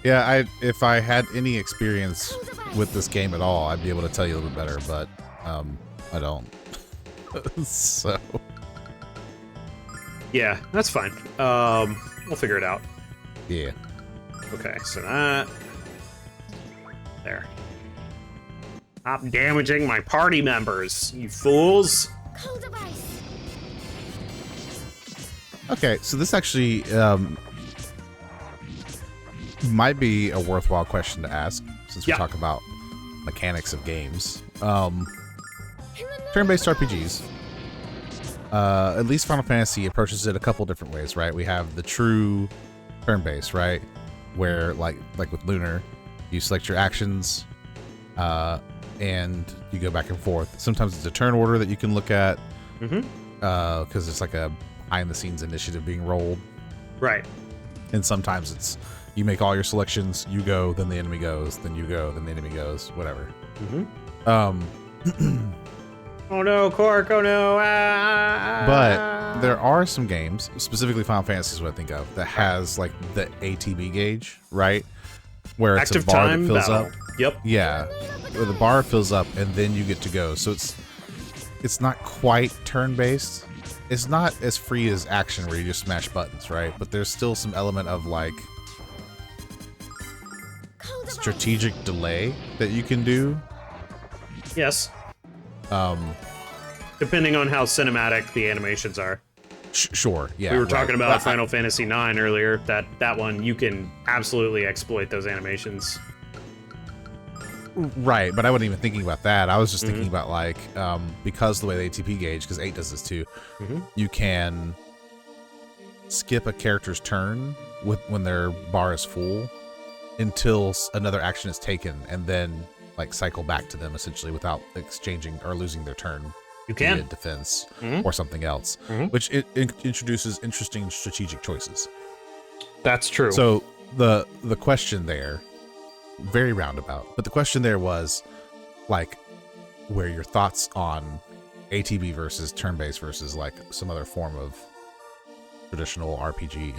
Yeah, if I had any experience with this game at all, I'd be able to tell you a little bit better, but I don't. So Yeah, that's fine. We'll figure it out. yeah. Okay, so that there. Stop damaging my party members, you fools! Cold of ice. Okay, so this actually might be a worthwhile question to ask since we Yeah. talk about mechanics of games. In the Turn-based RPGs. At least Final Fantasy approaches it a couple different ways, right? We have the true turn-based, right? Where like with Lunar, you select your actions, and you go back and forth. Sometimes it's a turn order that you can look at, because it's like a behind-the-scenes initiative being rolled. Right. And sometimes it's you make all your selections, you go, then the enemy goes, then you go, then the enemy goes, whatever. Oh no, Cork, oh no! But there are some games, specifically Final Fantasy is what I think of, that has like the ATB gauge, right? Where it's Active a bar time that fills battle. up. Yep. Yeah, where the bar fills up and then you get to go. So it's not quite turn-based. It's not as free as action where you just smash buttons, right? But there's still some element of like cold of ice. strategic delay that you can do. Yes. Depending on how cinematic the animations are. Sure, yeah. We were right. talking about But Final Fantasy IX earlier. That one, you can absolutely exploit those animations. Right, but I wasn't even thinking about that. I was just thinking about like, because the way the ATP gauge, because 8 does this too, you can skip a character's turn when their bar is full until another action is taken, and then like cycle back to them essentially without exchanging or losing their turn. You can. via defense or something else, which introduces interesting strategic choices. That's true. So the question there, very roundabout, but the question there was like, where your thoughts on ATB versus turn-based versus like some other form of traditional RPG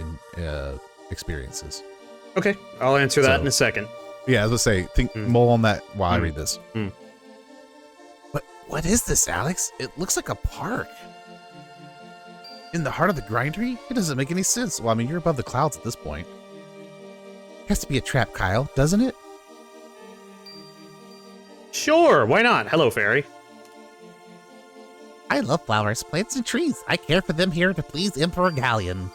experiences. Okay, I'll answer that So- in a second. Yeah, as I say, mull on that while I read this. Mm. What is this, Alex? It looks like a park. In the heart of the grindery? It doesn't make any sense. Well, I mean, you're above the clouds at this point. It has to be a trap, Kyle, doesn't it? Sure, why not? Hello, fairy. I love flowers, plants, and trees. I care for them here to please Emperor Ghaleon.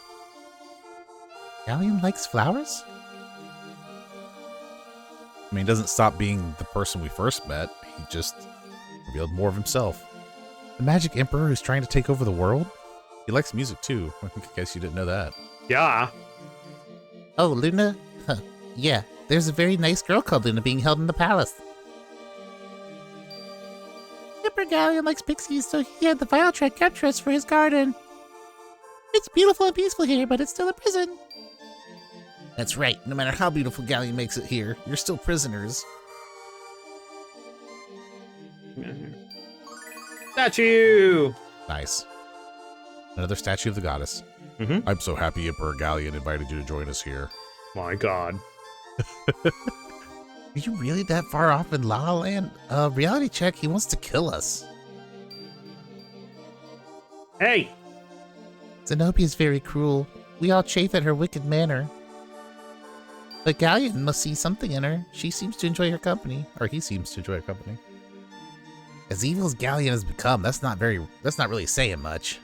Ghaleon likes flowers? I mean, he doesn't stop being the person we first met. He just revealed more of himself. The magic emperor who's trying to take over the world? He likes music too. I guess you didn't know that. Yeah. Oh, Luna? Huh. Yeah, there's a very nice girl called Luna being held in the palace. Emperor Ghaleon likes pixies, so he had the vile trick capture us for his garden. It's beautiful and peaceful here, but it's still a prison. That's right. No matter how beautiful Ghaleon makes it here, you're still prisoners. Statue! Nice. Another statue of the goddess. I'm so happy Emperor Ghaleon invited you to join us here. My god. Are you really that far off in La La Land? Reality check, he wants to kill us. Hey! Zenobia is very cruel. We all chafe at her wicked manner. But Ghaleon must see something in her. She seems to enjoy her company. Or he seems to enjoy our company. As evil as Ghaleon has become, that's not really saying much.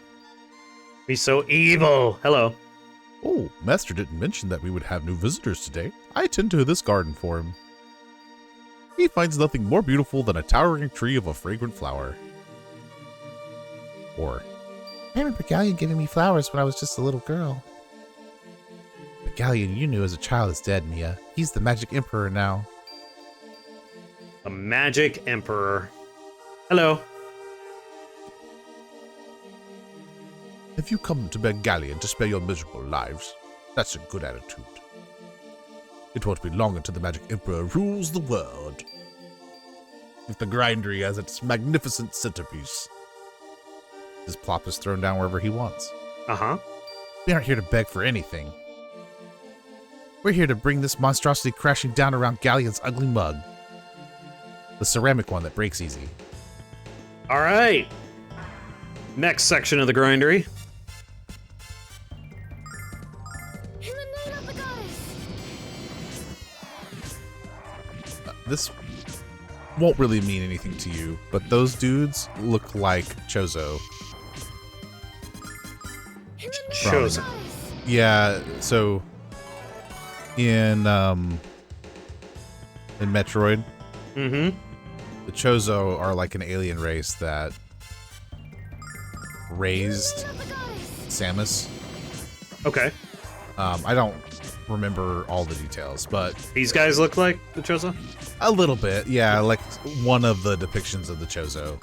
He's so evil! Hello. Oh, Master didn't mention that we would have new visitors today. I tend to this garden for him. He finds nothing more beautiful than a towering tree of a fragrant flower. before. I remember Ghaleon giving me flowers when I was just a little girl. The Ghaleon you knew as a child is dead, Mia. He's the Magic Emperor now. The Magic Emperor. Hello. If you come to beg Ghaleon to spare your miserable lives, that's a good attitude. It won't be long until the Magic Emperor rules the world. With the Grindery as its magnificent centerpiece. His plop is thrown down wherever he wants. Uh-huh. We aren't here to beg for anything. We're here to bring this monstrosity crashing down around Ghaleon's ugly mug. The ceramic one that breaks easy. All right. Next section of the Grindery. In the name of the goddess. This won't really mean anything to you, but those dudes look like Chozo. In the name Chosen. of the goddess. Yeah, so in Metroid, Mm-hmm. the Chozo are like an alien race that raised In the name of the goddess. Samus. Okay. I don't remember all the details, but These guys look like the Chozo? a little bit, yeah, like one of the depictions of the Chozo.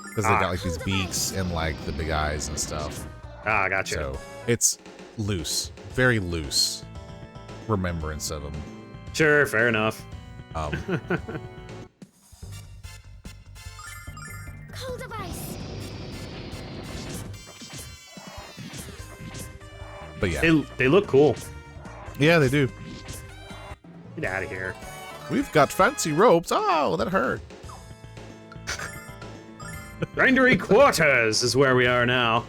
Because they Ah. got like these beaks and like the big eyes and stuff. Ah, gotcha. So it's loose, very loose remembrance of them. Sure, fair enough. Um, Cold of ice. but yeah, They look cool. yeah, they do. Get out of here. We've got fancy ropes. Oh, that hurt. Grindery Quarters is where we are now.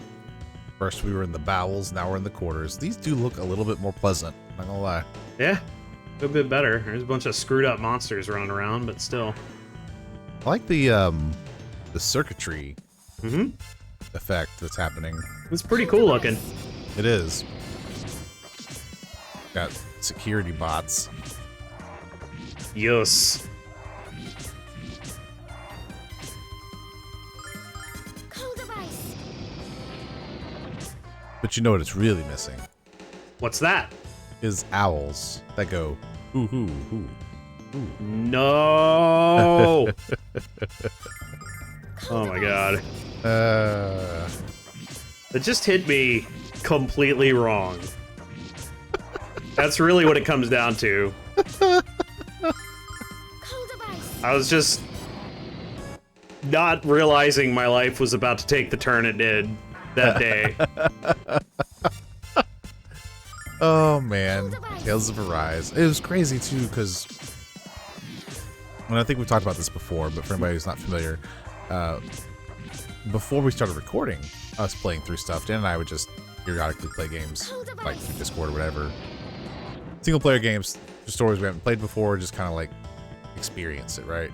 First we were in the bowels, now we're in the quarters. These do look a little bit more pleasant, not gonna lie. Yeah, a bit better. There's a bunch of screwed up monsters running around, but still. I like the circuitry Mm-hmm. effect that's happening. It's pretty cool looking. It is. Got security bots. Yes. Cold of ice. But you know what it's really missing? What's that? Is owls that go hoo hoo hoo. No. Oh my god. It just hit me completely wrong. That's really what it comes down to. Cold of ice. I was just not realizing my life was about to take the turn it did that day. Oh man, Tales of Arise. It was crazy too, because I think we've talked about this before, but for anybody who's not familiar, before we started recording us playing through stuff, Dan and I would just periodically play games, like through Discord or whatever. Single player games, for stories we haven't played before, just kind of like experience it, right?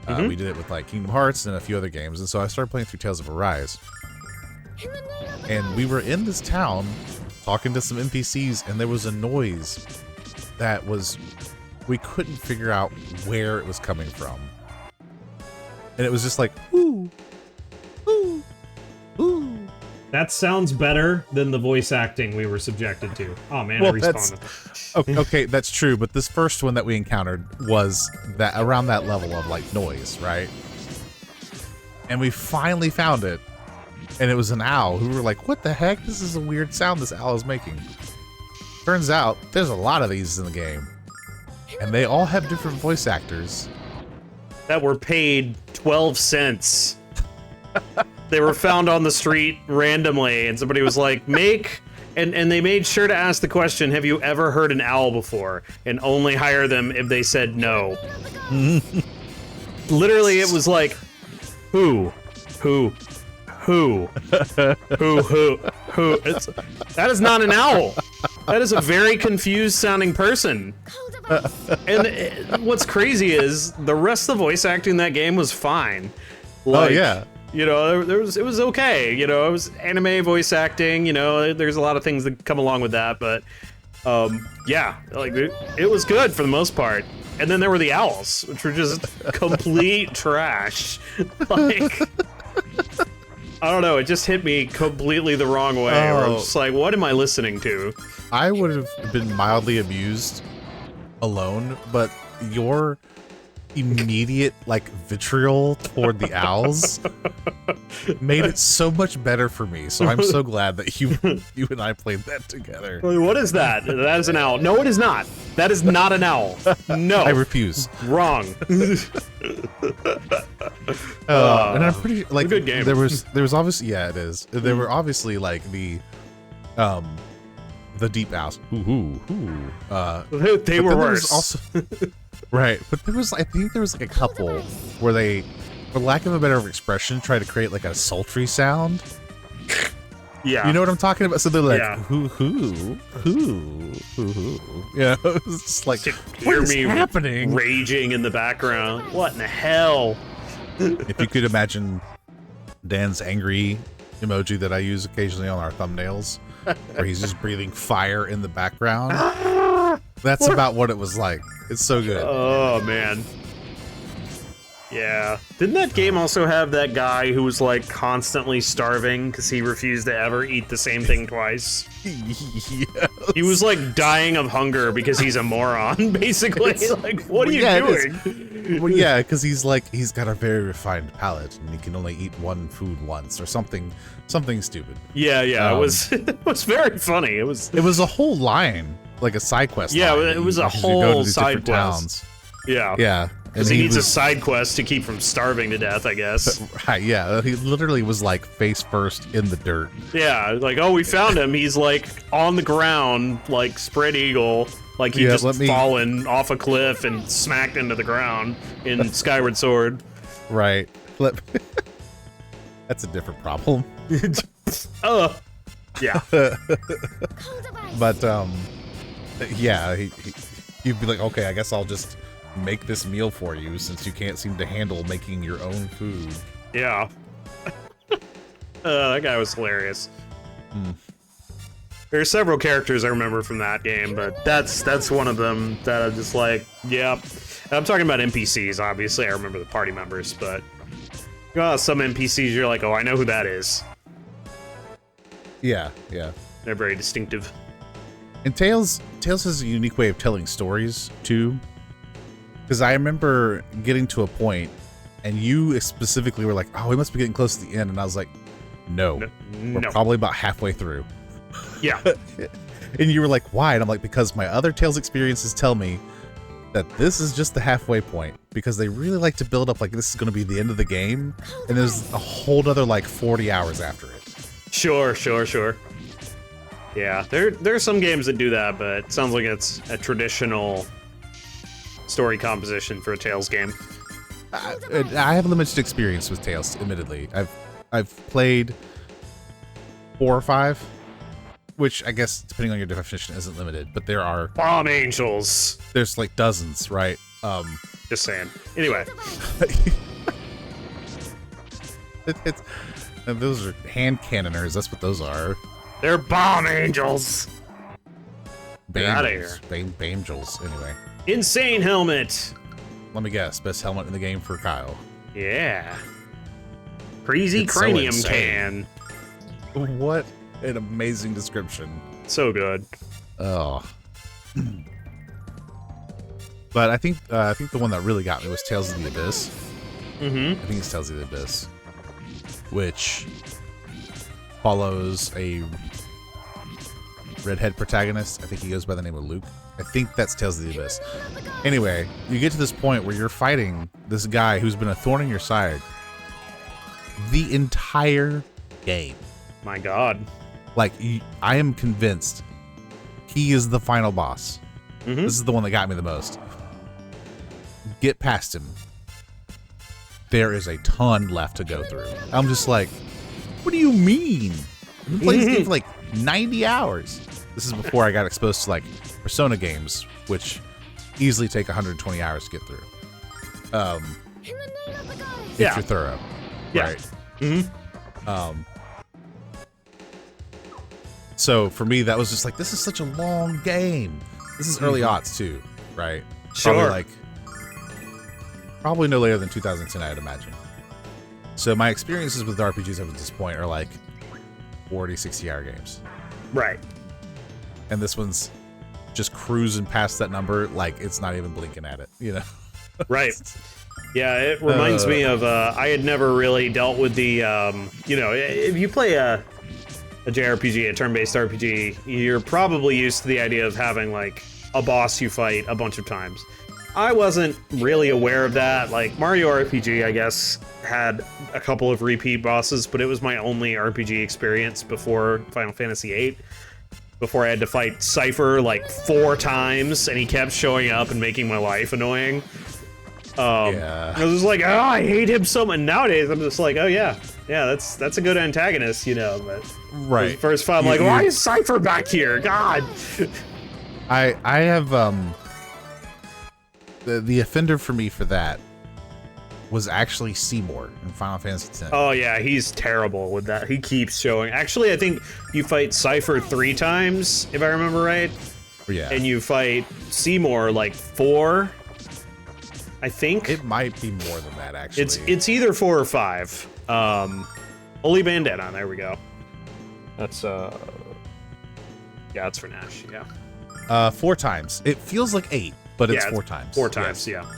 We did it with like Kingdom Hearts and a few other games, and so I started playing through Tales of Arise. In the name of the And we were in this town talking to some NPCs, and there was a noise that was, we couldn't figure out where it was coming from. And it was just like, ooh, ooh, ooh. That sounds better than the voice acting we were subjected to. Oh man, Well, I respawned. Okay, that's true, but this first one that we encountered was that around that level of like noise, right? And we finally found it, and it was an owl. We were like, what the heck? This is a weird sound this owl is making. Turns out there's a lot of these in the game, and they all have different voice actors. That were paid 12 cents. They were found on the street randomly, and somebody was like, and they made sure to ask the question, have you ever heard an owl before? And only hire them if they said no. Literally, it was like, who? That is not an owl. That is a very confused sounding person. cold of ice. And what's crazy is the rest of the voice acting in that game was fine. Oh yeah. You know, it was okay. You know, it was anime voice acting. You know, there's a lot of things that come along with that, but yeah, like it was good for the most part. And then there were the owls, which were just complete trash. Like, I don't know. It just hit me completely the wrong way. Where I'm Oh. just like, what am I listening to? I would have been mildly amused alone, but your immediate like vitriol toward the owls made it so much better for me. So I'm so glad that you and I played that together. What is that? That is an owl. No, it is not. That is not an owl. No. I refuse. Wrong. And I'm pretty like a good game. there was obviously it is. There were obviously like the deep owls. Ooh. They But were then there worse. was also right, but I think there was like a couple where they, for lack of a better expression, try to create like a sultry sound. Yeah. You know what I'm talking about? So they're like, Yeah. hoo. Yeah, it's just like, Just what hear is me happening? raging in the background. What in the hell? If you could imagine Dan's angry emoji that I use occasionally on our thumbnails, where he's just breathing fire in the background. That's about what it was like. It's so good. Oh man. Yeah. Didn't that game also have that guy who was like constantly starving because he refused to ever eat the same thing twice? Yeah. He was like dying of hunger because he's a moron, basically. Like, what are you Yeah, it doing? Well, yeah, because he's got a very refined palate, and he can only eat one food once, or something stupid. Yeah, it was it was very funny. It was a whole line, like a side quest. Yeah, line, it was a as you go to whole these side different quest. towns. yeah. Yeah, Because and he needs a was- side quest to keep from starving to death, I guess. Right, yeah, he literally was like face first in the dirt. Yeah, like, oh, we found him. He's like on the ground, like spread eagle, like he Yeah, just fallen off a cliff and smacked into the ground in Skyward Sword. Right. That's a different problem. Yeah. Cold advice. But yeah, he'd be like, okay, I guess I'll just make this meal for you since you can't seem to handle making your own food. Yeah. That guy was hilarious. There are several characters I remember from that game, but that's one of them that I'm just like, yep. I'm talking about NPCs, obviously. I remember the party members, but some NPCs you're like, oh, I know who that is. Yeah. They're very distinctive. And Tails has a unique way of telling stories too. Because I remember getting to a point, and you specifically were like, "Oh, we must be getting close to the end," and I was like, "No, we're No. probably about halfway through." Yeah. And you were like, "Why?" And I'm like, "Because my other Tails experiences tell me that this is just the halfway point. Because they really like to build up like this is going to be the end of the game, and there's a whole other like 40 hours after it." Sure. Yeah, there are some games that do that, but it sounds like it's a traditional story composition for a Tales game. I have limited experience with Tales, admittedly. I've played 4 or 5, which I guess, depending on your definition, isn't limited. But Bomb Angels. there's like dozens, right? Just saying. Anyway, And those are hand cannoners. That's what those are. they're Bomb Angels. Get outta here. Bangels. Anyway, Insane Helmet. let me guess. Best helmet in the game for Kyle. Yeah. Crazy It's so Cranium insane. Can. What an amazing description. So good. Oh. But I think the one that really got me was Tales of the Abyss. Mm-hmm. I think it's Tales of the Abyss, which follows a redhead protagonist. I think he goes by the name of Luke. I think that's Tales of the Abyss. Anyway, you get to this point where you're fighting this guy who's been a thorn in your side the entire game. My God. Like, I am convinced he is the final boss. Mhm. This is the one that got me the most. Get past him. There is a ton left to go through. I'm just like, what do you mean? I've been playing this game for like 90 hours. This is before I got exposed to like Persona games, which easily take 120 hours to get through. In the name of the goddess. If Yeah. you're thorough. Yeah. Right. Mm-hmm. So for me, that was just like, this is such a long game. This is early aughts too, right? Sure. Probably no later than 2010, I'd imagine. So my experiences with RPGs up to this point are like 40, 60-hour games. Right. And this one's just cruising past that number like it's not even blinking at it, you know? Right. Yeah, it reminds me of, I had never really dealt with the, you know, if you play a JRPG, a turn-based RPG, you're probably used to the idea of having, like, a boss you fight a bunch of times. I wasn't really aware of that. Like, Mario RPG, I guess, had a couple of repeat bosses, but it was my only RPG experience before Final Fantasy VIII. Before I had to fight Cypher, like, 4 times, and he kept showing up and making my life annoying. Yeah. I was just like, oh, I hate him so much. Nowadays, I'm just like, oh, yeah, that's a good antagonist, you know, but... Right. First fight, I'm like, why is Cypher back here? God! I have, the offender for me for that was actually Seymour in Final Fantasy X. Oh yeah, he's terrible with that. He keeps showing. Actually, I think you fight Cypher 3 times, if I remember right. Yeah. And you fight Seymour like 4, I think. It might be more than that, actually. It's either 4 or 5. Holy Bandana, there we go. That's yeah, that's for Nash, yeah. 4 times. It feels like 8, but it's 4 times. 4 times, yes. yeah.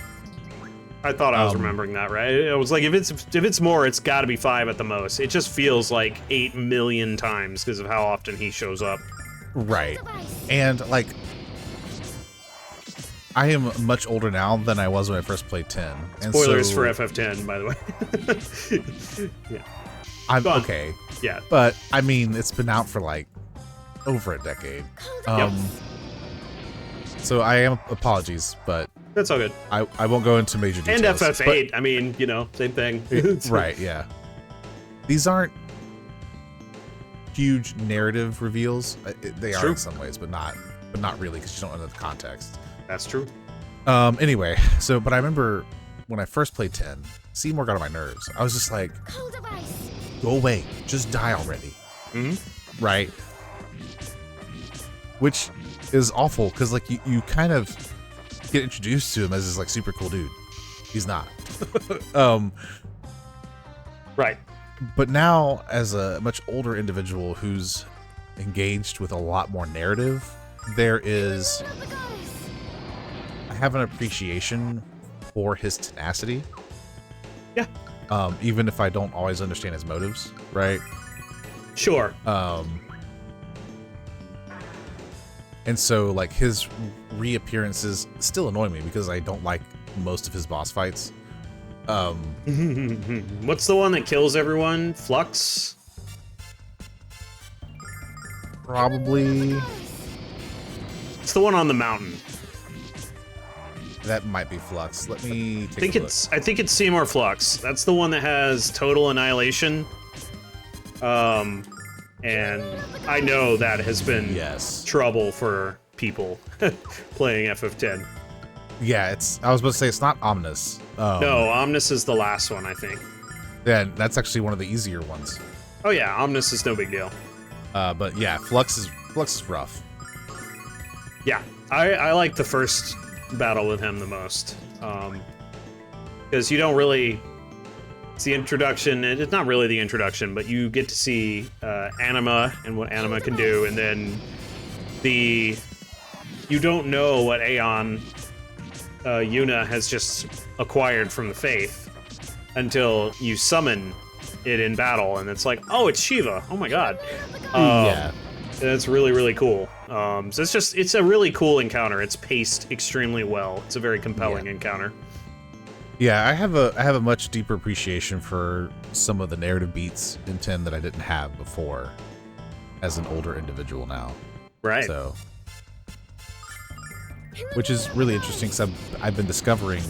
I thought I was remembering that right. I was like, if it's more, it's got to be 5 at the most. It just feels like 8 million times because of how often he shows up. Right. And like, I am much older now than I was when I first played 10. And Spoilers so, for FF10, by the way. Yeah. I'm okay. Yeah. But I mean, it's been out for like over a decade. So I am apologies, but that's all good. I won't go into major details. And FF8, I mean, you know, same thing. Right, yeah. These aren't huge narrative reveals. They are True. in some ways, but not really, because you don't know the context. That's true. Anyway, but I remember when I first played 10, Seymour got on my nerves. I was just like, go away, just die already. Mm-hmm. Right? Which is awful, because like you kind of get introduced to him as this like super cool dude. He's not. Right. But now, as a much older individual who's engaged with a lot more narrative, I have an appreciation for his tenacity. Yeah. Even if I don't always understand his motives, right? Sure. And so, like, his reappearances still annoy me because I don't like most of his boss fights. What's the one that kills everyone? Flux? Probably. It's the one on the mountain. That might be Flux. Let me take a look. I think it's Seymour Flux. That's the one that has total annihilation. And I know that has been trouble for people playing FF10. Yeah, I was about to say it's not Omnis. No, Omnis is the last one, I think. Yeah, that's actually one of the easier ones. Oh yeah, Omnis is no big deal. But yeah, Flux is rough. Yeah, I like the first battle with him the most. Because you don't really... It's the introduction, and it's not really the introduction, but you get to see Anima and what Anima can do, and then you don't know what Aeon Yuna has just acquired from the Faith until you summon it in battle, and it's like, oh, it's Shiva. Oh my god. Yeah. That's really, really cool. So it's a really cool encounter. It's paced extremely well. It's a very compelling encounter. Yeah, I have a much deeper appreciation for some of the narrative beats in 10 that I didn't have before as an older individual now. Right. So, which is really interesting because I've been discovering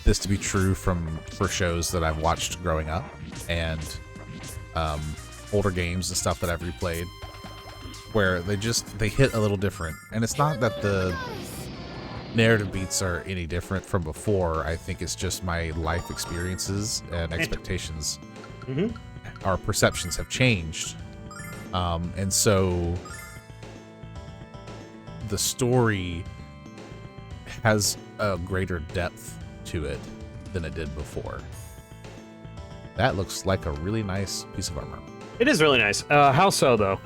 this to be true for shows that I've watched growing up and older games and stuff that I've replayed where they hit a little different. And it's not that the narrative beats are any different from before. I think it's just my life experiences and expectations. Our perceptions have changed. And so the story has a greater depth to it than it did before. That looks like a really nice piece of armor. It is really nice. How so, though?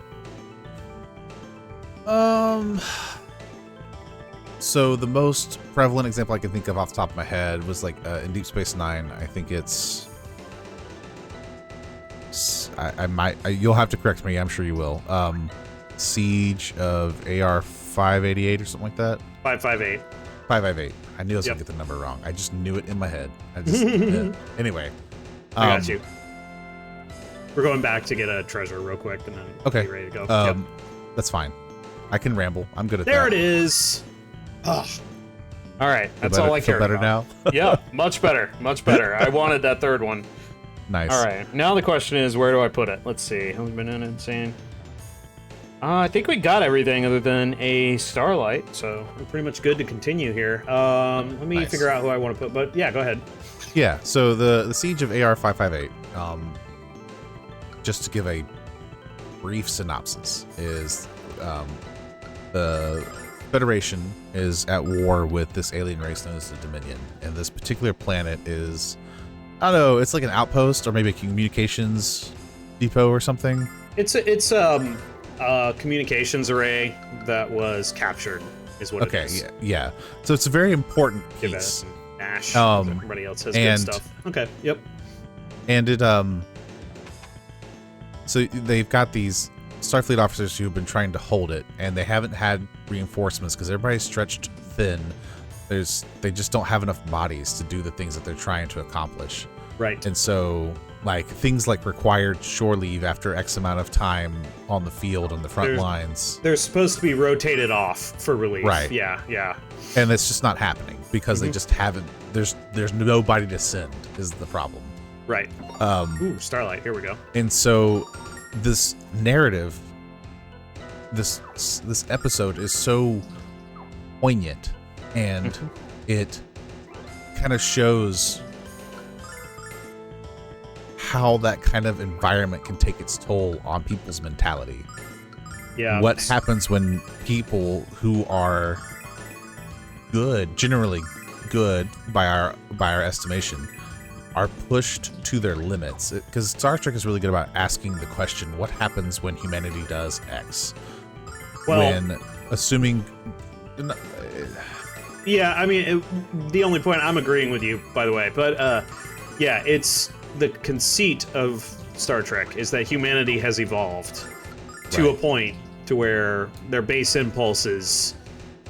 So the most prevalent example I can think of off the top of my head was like in Deep Space Nine. I think it's. You'll have to correct me. I'm sure you will. Siege of AR 588 or something like that. 558. 558. I knew I was Yep. gonna get the number wrong. I just knew it in my head. Anyway. I got you. We're going back to get a treasure real quick, and then Okay. be ready to go. Yep. That's fine. I can ramble. I'm good at There that. it is. Ugh. All right, that's all I feel care better about. now. Yeah, much better, much better. I wanted that third one. Nice. All right, now the question is, where do I put it? Let's see. Has been insane. I think we got everything other than a starlight, so we're pretty much good to continue here. Let me Nice. figure out who I want to put, but yeah, go ahead. Yeah. So the Siege of AR 558. Just to give a brief synopsis, is the Federation is at war with this alien race known as the Dominion, and this particular planet is, I don't know, it's like an outpost or maybe a communications depot or something. It's a communications array that was captured, is what it Okay, is. yeah. So it's a very important Give it piece, a dash. Everybody else has and- good stuff. Okay, yep. and it so they've got these Starfleet officers who've been trying to hold it, and they haven't had reinforcements because everybody's stretched thin. They just don't have enough bodies to do the things that they're trying to accomplish. Right. And so, like, things like required shore leave after X amount of time on the field, on the front lines. They're supposed to be rotated off for relief. Right. Yeah, yeah. And it's just not happening because they just haven't, there's nobody to send is the problem. Right. Ooh, Starlight. Here we go. And so this narrative, this episode is so poignant, and it kind of shows how that kind of environment can take its toll on people's mentality. Yeah. What happens when people who are good, generally good by our estimation, are pushed to their limits? Because Star Trek is really good about asking the question, what happens when humanity does X? Well, when assuming yeah, I mean, the only point, I'm agreeing with you, by the way, but yeah, it's the conceit of Star Trek is that humanity has evolved to a point to where their base impulses,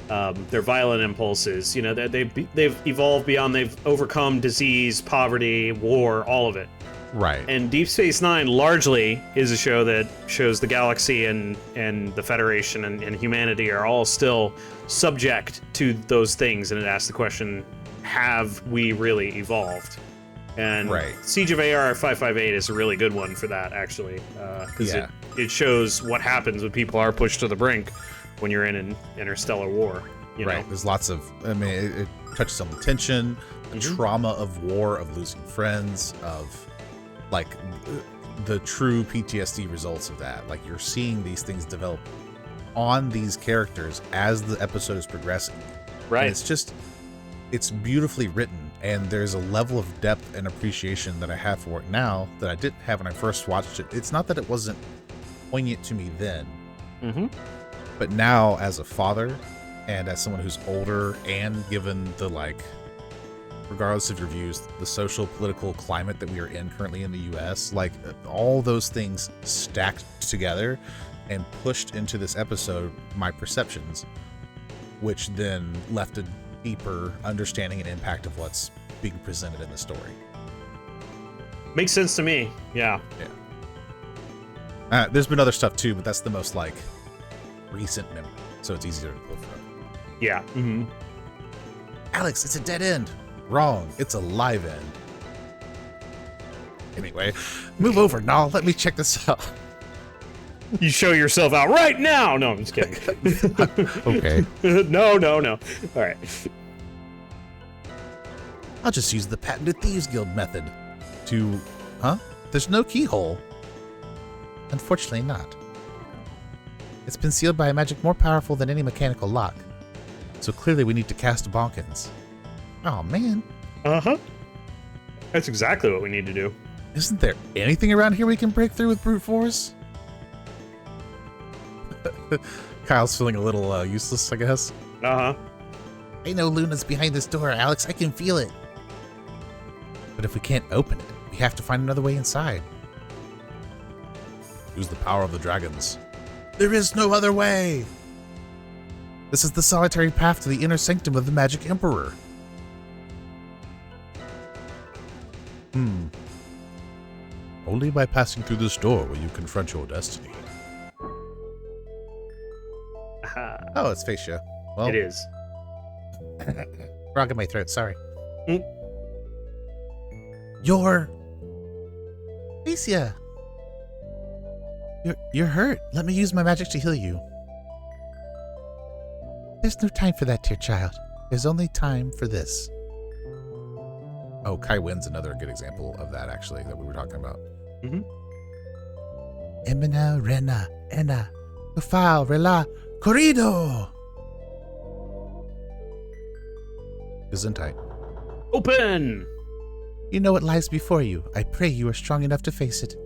their violent impulses, you know, that they've evolved beyond, they've overcome disease, poverty, war, all of it. right. And Deep Space Nine largely is a show that shows the galaxy and the Federation and humanity are all still subject to those things, and it asks the question, have we really evolved? And Right. Siege of AR 558 is a really good one for that, actually, because Yeah. it shows what happens when people are pushed to the brink when you're in an interstellar war. You Right. know? There's lots of, I mean, it touches on the tension, the trauma of war, of losing friends, of like the true PTSD results of that. Like, you're seeing these things develop on these characters as the episode is progressing. Right. And it's beautifully written, and there's a level of depth and appreciation that I have for it now that I didn't have when I first watched it. It's not that it wasn't poignant to me then, but now as a father and as someone who's older, and given the, like, regardless of your views, the social political climate that we are in currently in the US, like, all those things stacked together and pushed into this episode my perceptions, which then left a deeper understanding and impact of what's being presented in the story. Makes sense to me. Yeah. There's been other stuff too, but that's the most, like, recent memory, so it's easier to pull from. Yeah. Alex, it's a dead end. Wrong. It's a live end. Anyway, move over, Nall. Let me check this out. You show yourself out right now. No, I'm just kidding. Okay. No. All right. I'll just use the patented Thieves Guild method to... Huh? There's no keyhole. Unfortunately not. It's been sealed by a magic more powerful than any mechanical lock. So clearly we need to cast Bonkins. Oh, man. Uh-huh. That's exactly what we need to do. Isn't there anything around here we can break through with brute force? Kyle's feeling a little useless, I guess. Uh-huh. I know Luna's behind this door, Alex. I can feel it. But if we can't open it, we have to find another way inside. Use the power of the dragons. There is no other way! This is the solitary path to the inner sanctum of the Magic Emperor. Only by passing through this door will you confront your destiny. Oh, it's Phasia. Well, It is. frog in my throat, sorry. Hmm? You're... Phasia! You're hurt. Let me use my magic to heal you. There's no time for that, dear child. There's only time for this. Oh, Kai Wynn's another good example of that, actually, that we were talking about. Emina, Rena, Ena, Ufal, Rela, Corrido! Gesundheit. Open! You know what lies before you. I pray you are strong enough to face it.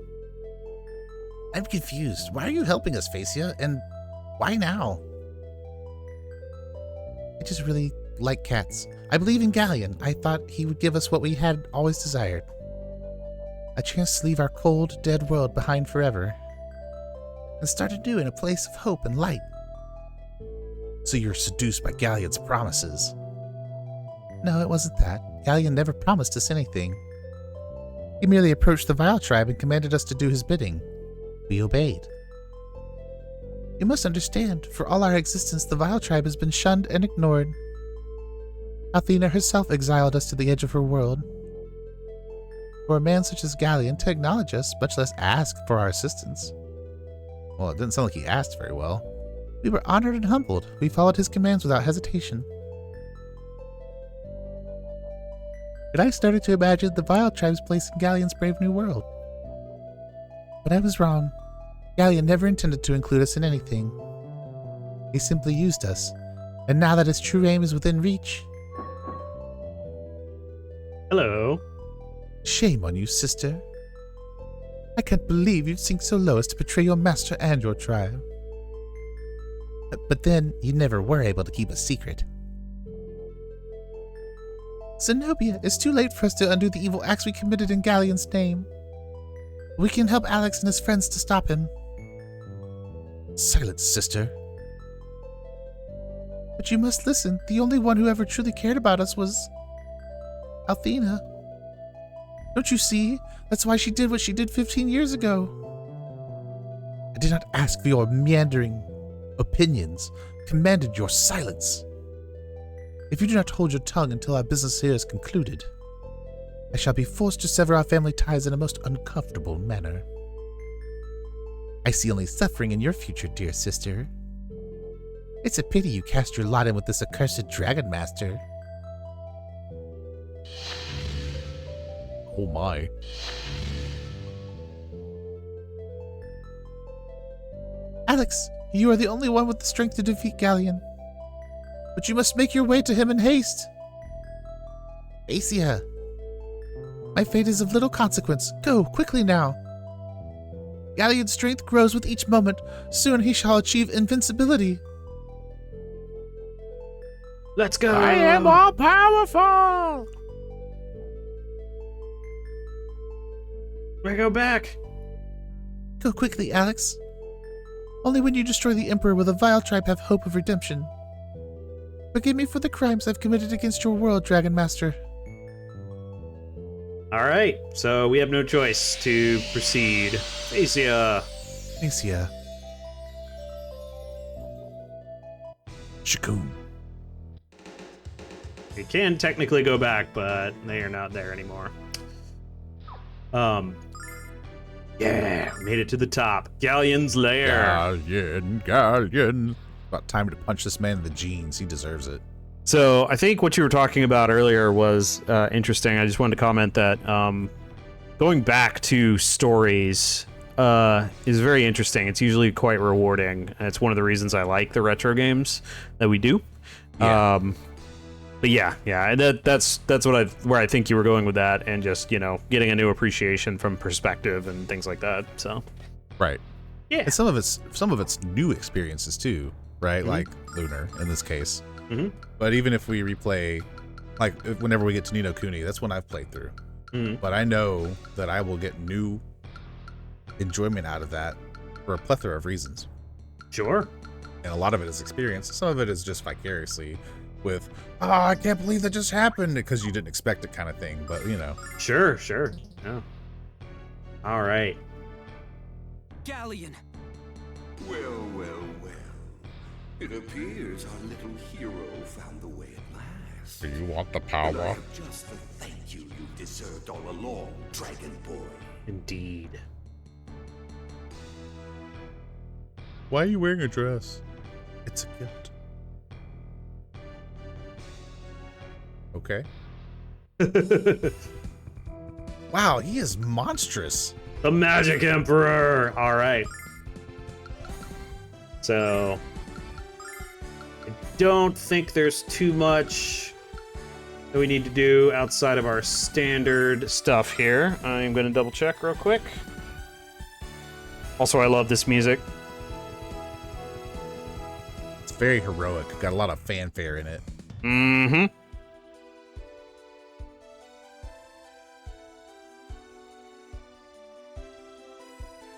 I'm confused. Why are you helping us, Phasia? And why now? I just really like cats. I believe in Ghaleon. I thought he would give us what we had always desired. A chance to leave our cold, dead world behind forever. And start anew in a place of hope and light. So you're seduced by Ghaleon's promises. No, it wasn't that. Ghaleon never promised us anything. He merely approached the Vile tribe and commanded us to do his bidding. We obeyed. You must understand, for all our existence, the Vile tribe has been shunned and ignored. Athena herself exiled us to the edge of her world. For a man such as Ghaleon to acknowledge us, much less ask for our assistance. Well, it didn't sound like he asked very well. We were honored and humbled. We followed his commands without hesitation. But I started to imagine the Vile tribe's place in Ghaleon's brave new world. But I was wrong. Ghaleon never intended to include us in anything. He simply used us, and now that his true aim is within reach... Hello. Shame on you, sister. I can't believe you'd sink so low as to betray your master and your tribe. But then, you never were able to keep a secret. Zenobia, it's too late for us to undo the evil acts we committed in Ghaleon's name. We can help Alex and his friends to stop him. Silence, sister. But you must listen. The only one who ever truly cared about us was... Athena. Don't you see? That's why she did what she did 15 years ago. I did not ask for your meandering opinions. Commanded your silence. If you do not hold your tongue until our business here is concluded, I shall be forced to sever our family ties in a most uncomfortable manner. I see only suffering in your future, dear sister. It's a pity you cast your lot in with this accursed Dragon Master. Oh my. Alex, you are the only one with the strength to defeat Ghaleon. But you must make your way to him in haste. Acia, my fate is of little consequence. Go, quickly now. Ghaleon's strength grows with each moment. Soon he shall achieve invincibility. Let's go. I am all powerful. I go back. Go quickly, Alex. Only when you destroy the Emperor will the Vile tribe have hope of redemption. Forgive me for the crimes I've committed against your world, Dragon Master. All right, so we have no choice to proceed. Acia. Acia. Shakun. We can technically go back, but they are not there anymore. Yeah, made it to the top. Ghaleon's lair. Ghaleon. About time to punch this man in the jeans. He deserves it. So I think what you were talking about earlier was interesting. I just wanted to comment that going back to stories is very interesting. It's usually quite rewarding. And it's one of the reasons I like the retro games that we do. Yeah. But yeah, that's where I think you were going with that, and just, you know, getting a new appreciation from perspective and things like that. So Right. yeah, And some of it's new experiences too, right? Like Lunar in this case. But even if we replay, like whenever we get to Ni no Kuni, that's when I've played through. But I know that I will get new enjoyment out of that for a plethora of reasons. sure. And a lot of it is experience. Some of it is just vicariously with, oh, I can't believe that just happened, because you didn't expect it kind of thing. But, you know. Sure. Yeah. All right. Ghaleon. Well, well, well. It appears our little hero found the way at last. Do you want the And I power? have just the thank you you've deserved all along, Dragon Boy. Indeed. Why are you wearing a dress? It's a gift. Okay. Wow, he is monstrous. The Magic Emperor. All right. So I don't think there's too much that we need to do outside of our standard stuff here. I'm going to double check real quick. Also, I love this music. It's very heroic. Got a lot of fanfare in it. Mm-hmm.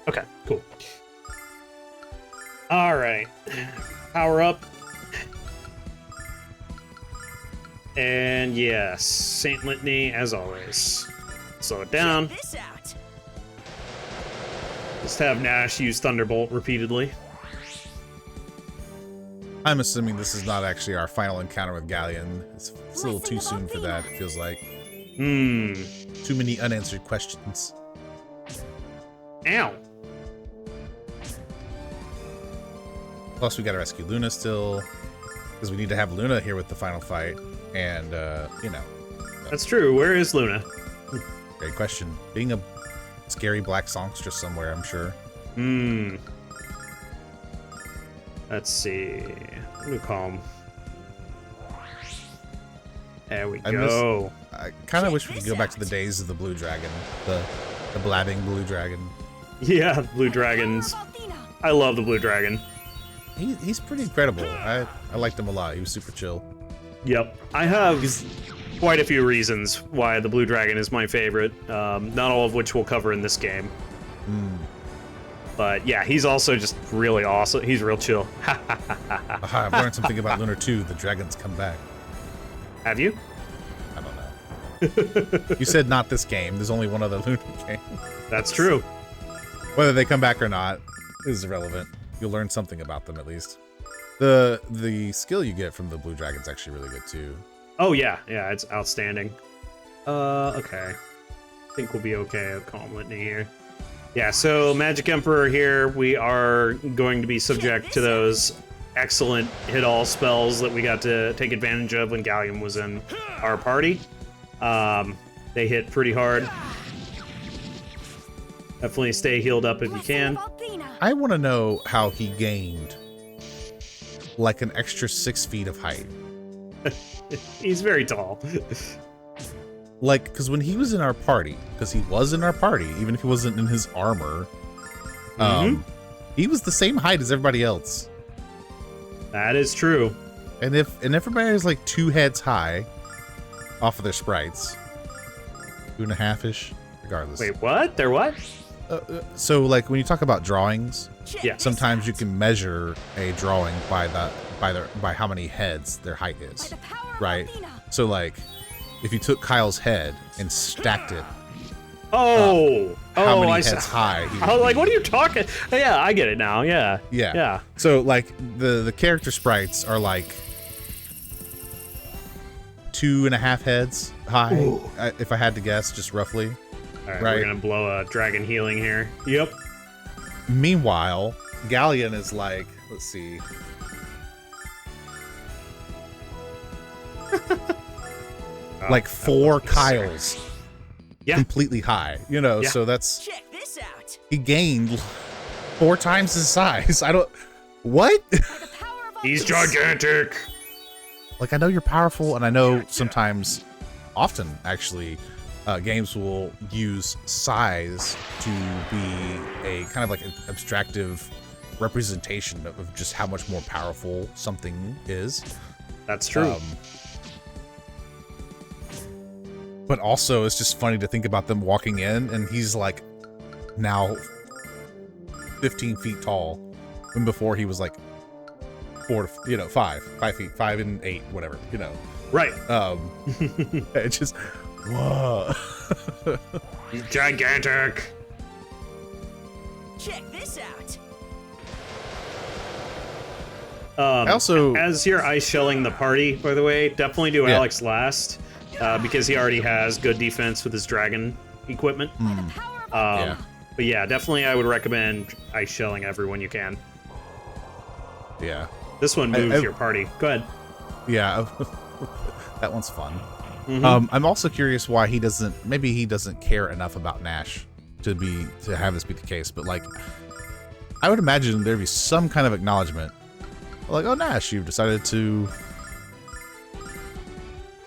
Okay, cool. All right. Power up. And yes, Saint Litany as always. Slow it down. Check this out. Just have Nash use Thunderbolt repeatedly. I'm assuming this is not actually our final encounter with Ghaleon. It's a little too soon for that, it feels like. Too many unanswered questions. Ow. Plus, we gotta rescue Luna still, because we need to have Luna here with the final fight. And, you know. That's true. Where is Luna? Great question. Being a scary black songstress somewhere, I'm sure. Let's see. What do we call him? There we go. I kind of wish we could go back to the days of the blue dragon. The blabbing blue dragon. Yeah, blue dragons. I love the blue dragon. He's pretty incredible. I liked him a lot. He was super chill. Yep. I have quite a few reasons why the blue dragon is my favorite. Not all of which we'll cover in this game. But yeah, he's also just really awesome. He's real chill. Aha, I've learned something about Lunar 2. The dragons come back. Have you? I don't know. You said not this game. There's only one other Lunar game. That's true. Whether they come back or not is irrelevant. You'll learn something about them at least. The skill you get from the blue dragon's actually really good too. Oh yeah, it's outstanding. Okay. I think we'll be okay at Calm Litany here. Yeah, so Magic Emperor here, we are going to be subject to those excellent hit-all spells that we got to take advantage of when Ghaleon was in our party. They hit pretty hard. Definitely stay healed up if you can. I want to know how he gained like an extra 6 feet of height. He's very tall. Like, because when he was in our party, even if he wasn't in his armor, he was the same height as everybody else. That is true. And if everybody is like 2 heads high off of their sprites, 2.5-ish, regardless. Wait, what? They're what? So like when you talk about drawings, Yeah. sometimes you can measure a drawing by how many heads their height is, right? So like if you took Kyle's head and stacked it, how many heads high? I was like, what are you talking? Yeah, I get it now. Yeah. Yeah. So like the character sprites are like 2.5 heads high, if I had to guess, just roughly. All right, Right. we're gonna blow a dragon healing here. Yep. Meanwhile, Ghaleon is like, let's see. Like 4 Kyles. Yeah. Completely high, you know, Yeah. so that's, Check this out. he gained 4 times his size. What? He's gigantic. Like, I know you're powerful, and I know sometimes, often actually, games will use size to be a kind of like an abstractive representation of just how much more powerful something is. That's true. But also, it's just funny to think about them walking in, and he's like now 15 feet tall, when before he was like 5 feet, 5 and 8, whatever, you know. Right. It's just, whoa. He's gigantic. Check this out. I also, As you're ice shelling the party, by the way, definitely do Yeah. Alex last, because he already has good defense with his dragon equipment. yeah. But yeah, definitely I would recommend ice shelling everyone you can. Yeah. This one moves your party. Go ahead. Yeah. That one's fun. Mhm. I'm also curious why maybe he doesn't care enough about Nash to have this be the case, but like, I would imagine there'd be some kind of acknowledgement. Like, oh, Nash, you've decided to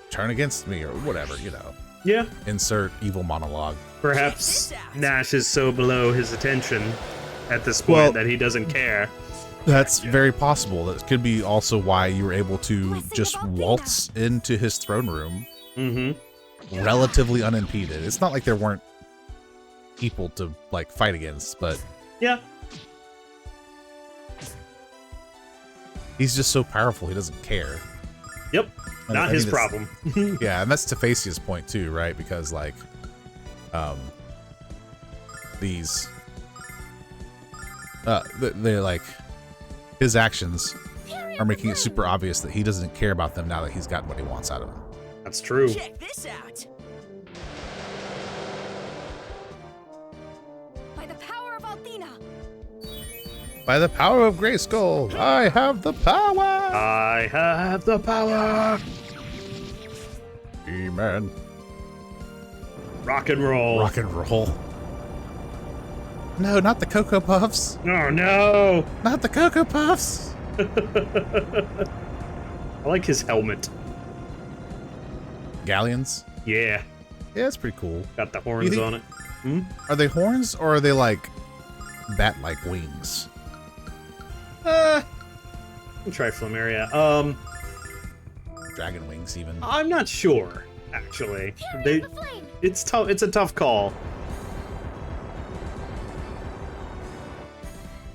turn against me or whatever, you know. Yeah. Insert evil monologue. Perhaps Nash is so below his attention at this point Well- that he doesn't care. That's very possible. That could be also why you were able to just waltz into his throne room Mm-hmm. relatively unimpeded. It's not like there weren't people to like fight against, but Yeah. he's just so powerful he doesn't care. Yep. And I Not think his that's- problem. Yeah, and that's Tephasia's point too, right? Because like, these, they're like, his actions are making it super obvious that he doesn't care about them now that he's gotten what he wants out of them. That's true. Check this out. By the power of Althena. By the power of Grayskull, I have the power. I have the power. Amen. Rock and roll. Rock and roll. No, not the Cocoa Puffs. Oh no. Not the Cocoa Puffs. I like his helmet. Galleons. Yeah. Yeah, it's pretty cool. Got the horns think- on it. Are they horns or are they like bat-like wings? I'll try Flameria. Dragon wings, even. I'm not sure, actually. Carry the flame. It's tough. It's a tough call.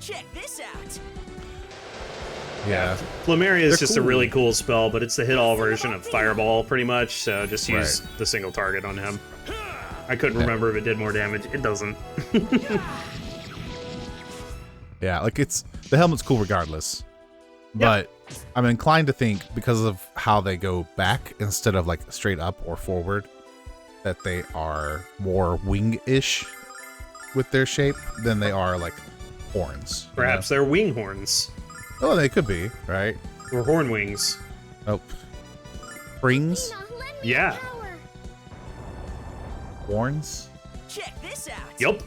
Check this out. Yeah. Flameria is They're just a cool. really cool spell, but it's the hit-all version of Fireball, pretty much. So just use the single target on him. I couldn't remember if it did more damage. It doesn't. Yeah, like the helmet's cool regardless. But I'm inclined to think because of how they go back instead of like straight up or forward, that they are more wing-ish with their shape than they are like horns. you Perhaps they're wing horns know? Oh, they could be, right? or horn wings. Oh. Springs? Althena, lend me Yeah. your power. Horns? Check this out. Yup.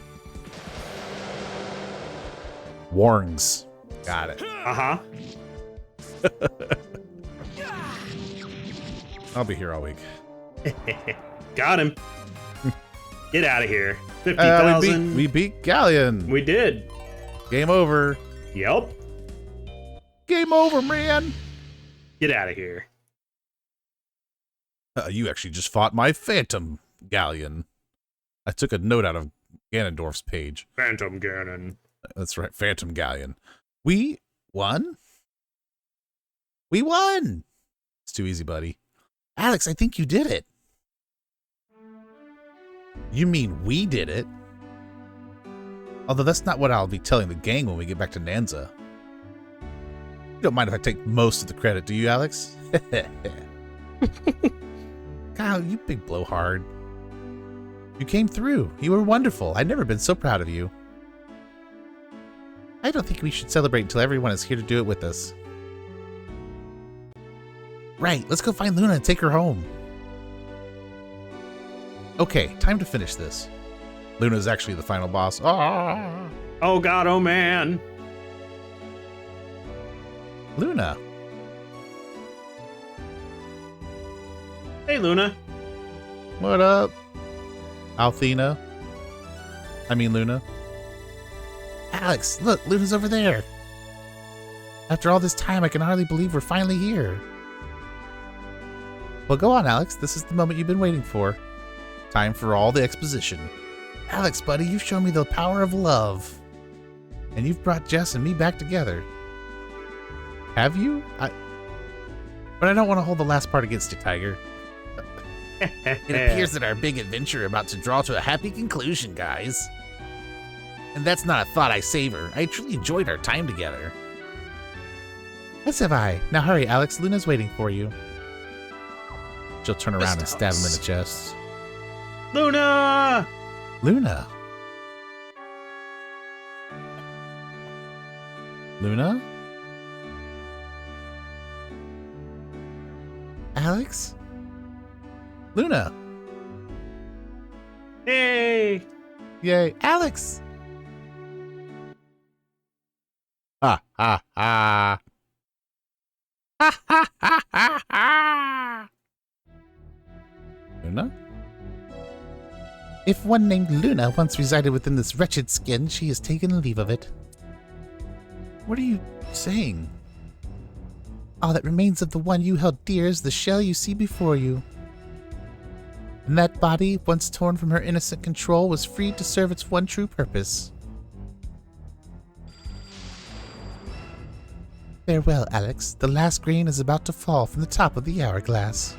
Wargs. Got it. Uh-huh. I'll be here all week. Got him. Get out of here. We 50,000. beat Ghaleon. We did. Game over. Yep. Game over, man. Get out of here. You actually just fought my Phantom Ghaleon. I took a note out of Ganondorf's page. Phantom Ganon. That's right, Phantom Ghaleon. We won? We won! It's too easy, buddy. Alex, I think you did it. You mean we did it? Although that's not what I'll be telling the gang when we get back to Nanza. You don't mind if I take most of the credit, do you, Alex? Kyle, you big blowhard. You came through. You were wonderful. I've never been so proud of you. I don't think we should celebrate until everyone is here to do it with us. Right, let's go find Luna and take her home. Okay, time to finish this. Luna's actually the final boss. Ah! Oh god, oh man. Luna. Hey, Luna. What up? Althena? I mean Luna. Alex, look, Luna's over there. After all this time, I can hardly believe we're finally here. Well, go on, Alex. This is the moment you've been waiting for. Time for all the exposition. Alex, buddy, you've shown me the power of love. And you've brought Jess and me back together. Have you? But I don't want to hold the last part against you, Tiger. It appears that our big adventure about to draw to a happy conclusion, guys. And that's not a thought I savor. I truly enjoyed our time together. As have I. Now hurry, Alex. Luna's waiting for you. She'll turn around and stab him in the chest. Luna! Luna? Luna? Alex? Luna! Hey! Yay. Alex! Ha ha ha. Ha ha ha ha ha! Luna? If one named Luna once resided within this wretched skin, she has taken leave of it. What are you saying? All that remains of the one you held dear is the shell you see before you. And that body, once torn from her innocent control, was freed to serve its one true purpose. Farewell, Alex. The last grain is about to fall from the top of the hourglass.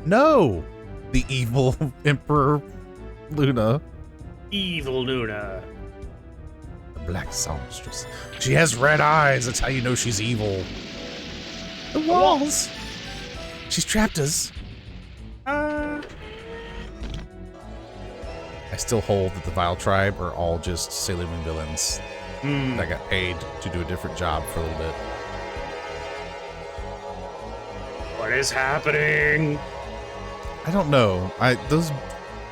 No! The evil Emperor Luna. Evil Luna. The black songstress. She has red eyes. That's how you know she's evil. The walls! She's trapped us. I still hold that the Vile Tribe are all just Sailor Moon villains that got paid to do a different job for a little bit. What is happening? I don't know. Those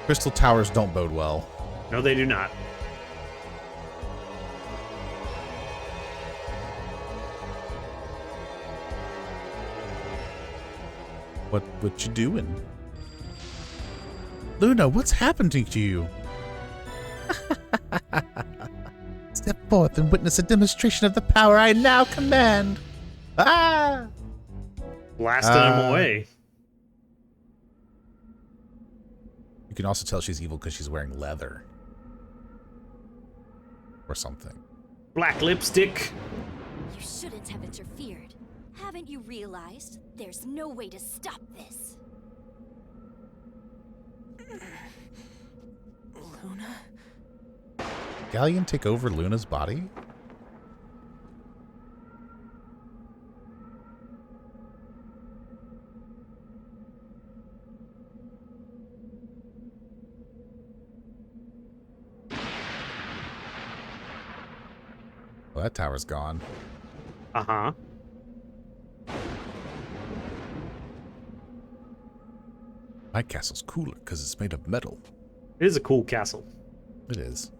crystal towers don't bode well. No, they do not. What you doing? Luna, what's happening to you? Step forth and witness a demonstration of the power I now command. Ah! Blasting him away. You can also tell she's evil because she's wearing leather. Or something. Black lipstick. You shouldn't have interfered. Haven't you realized there's no way to stop this? Luna? Ghaleon take over Luna's body? Well, that tower's gone. Uh-huh. My castle's cooler because it's made of metal. It is a cool castle. It is.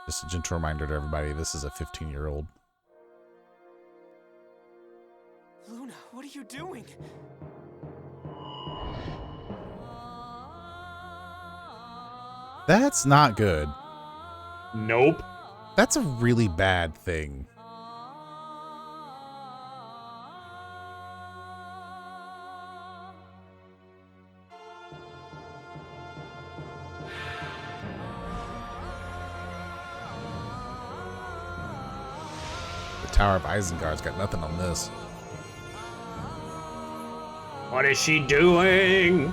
Just a gentle reminder to everybody, this is a 15-year-old. Luna, what are you doing? That's not good. Nope. That's a really bad thing. The Tower of Isengard's got nothing on this. What is she doing?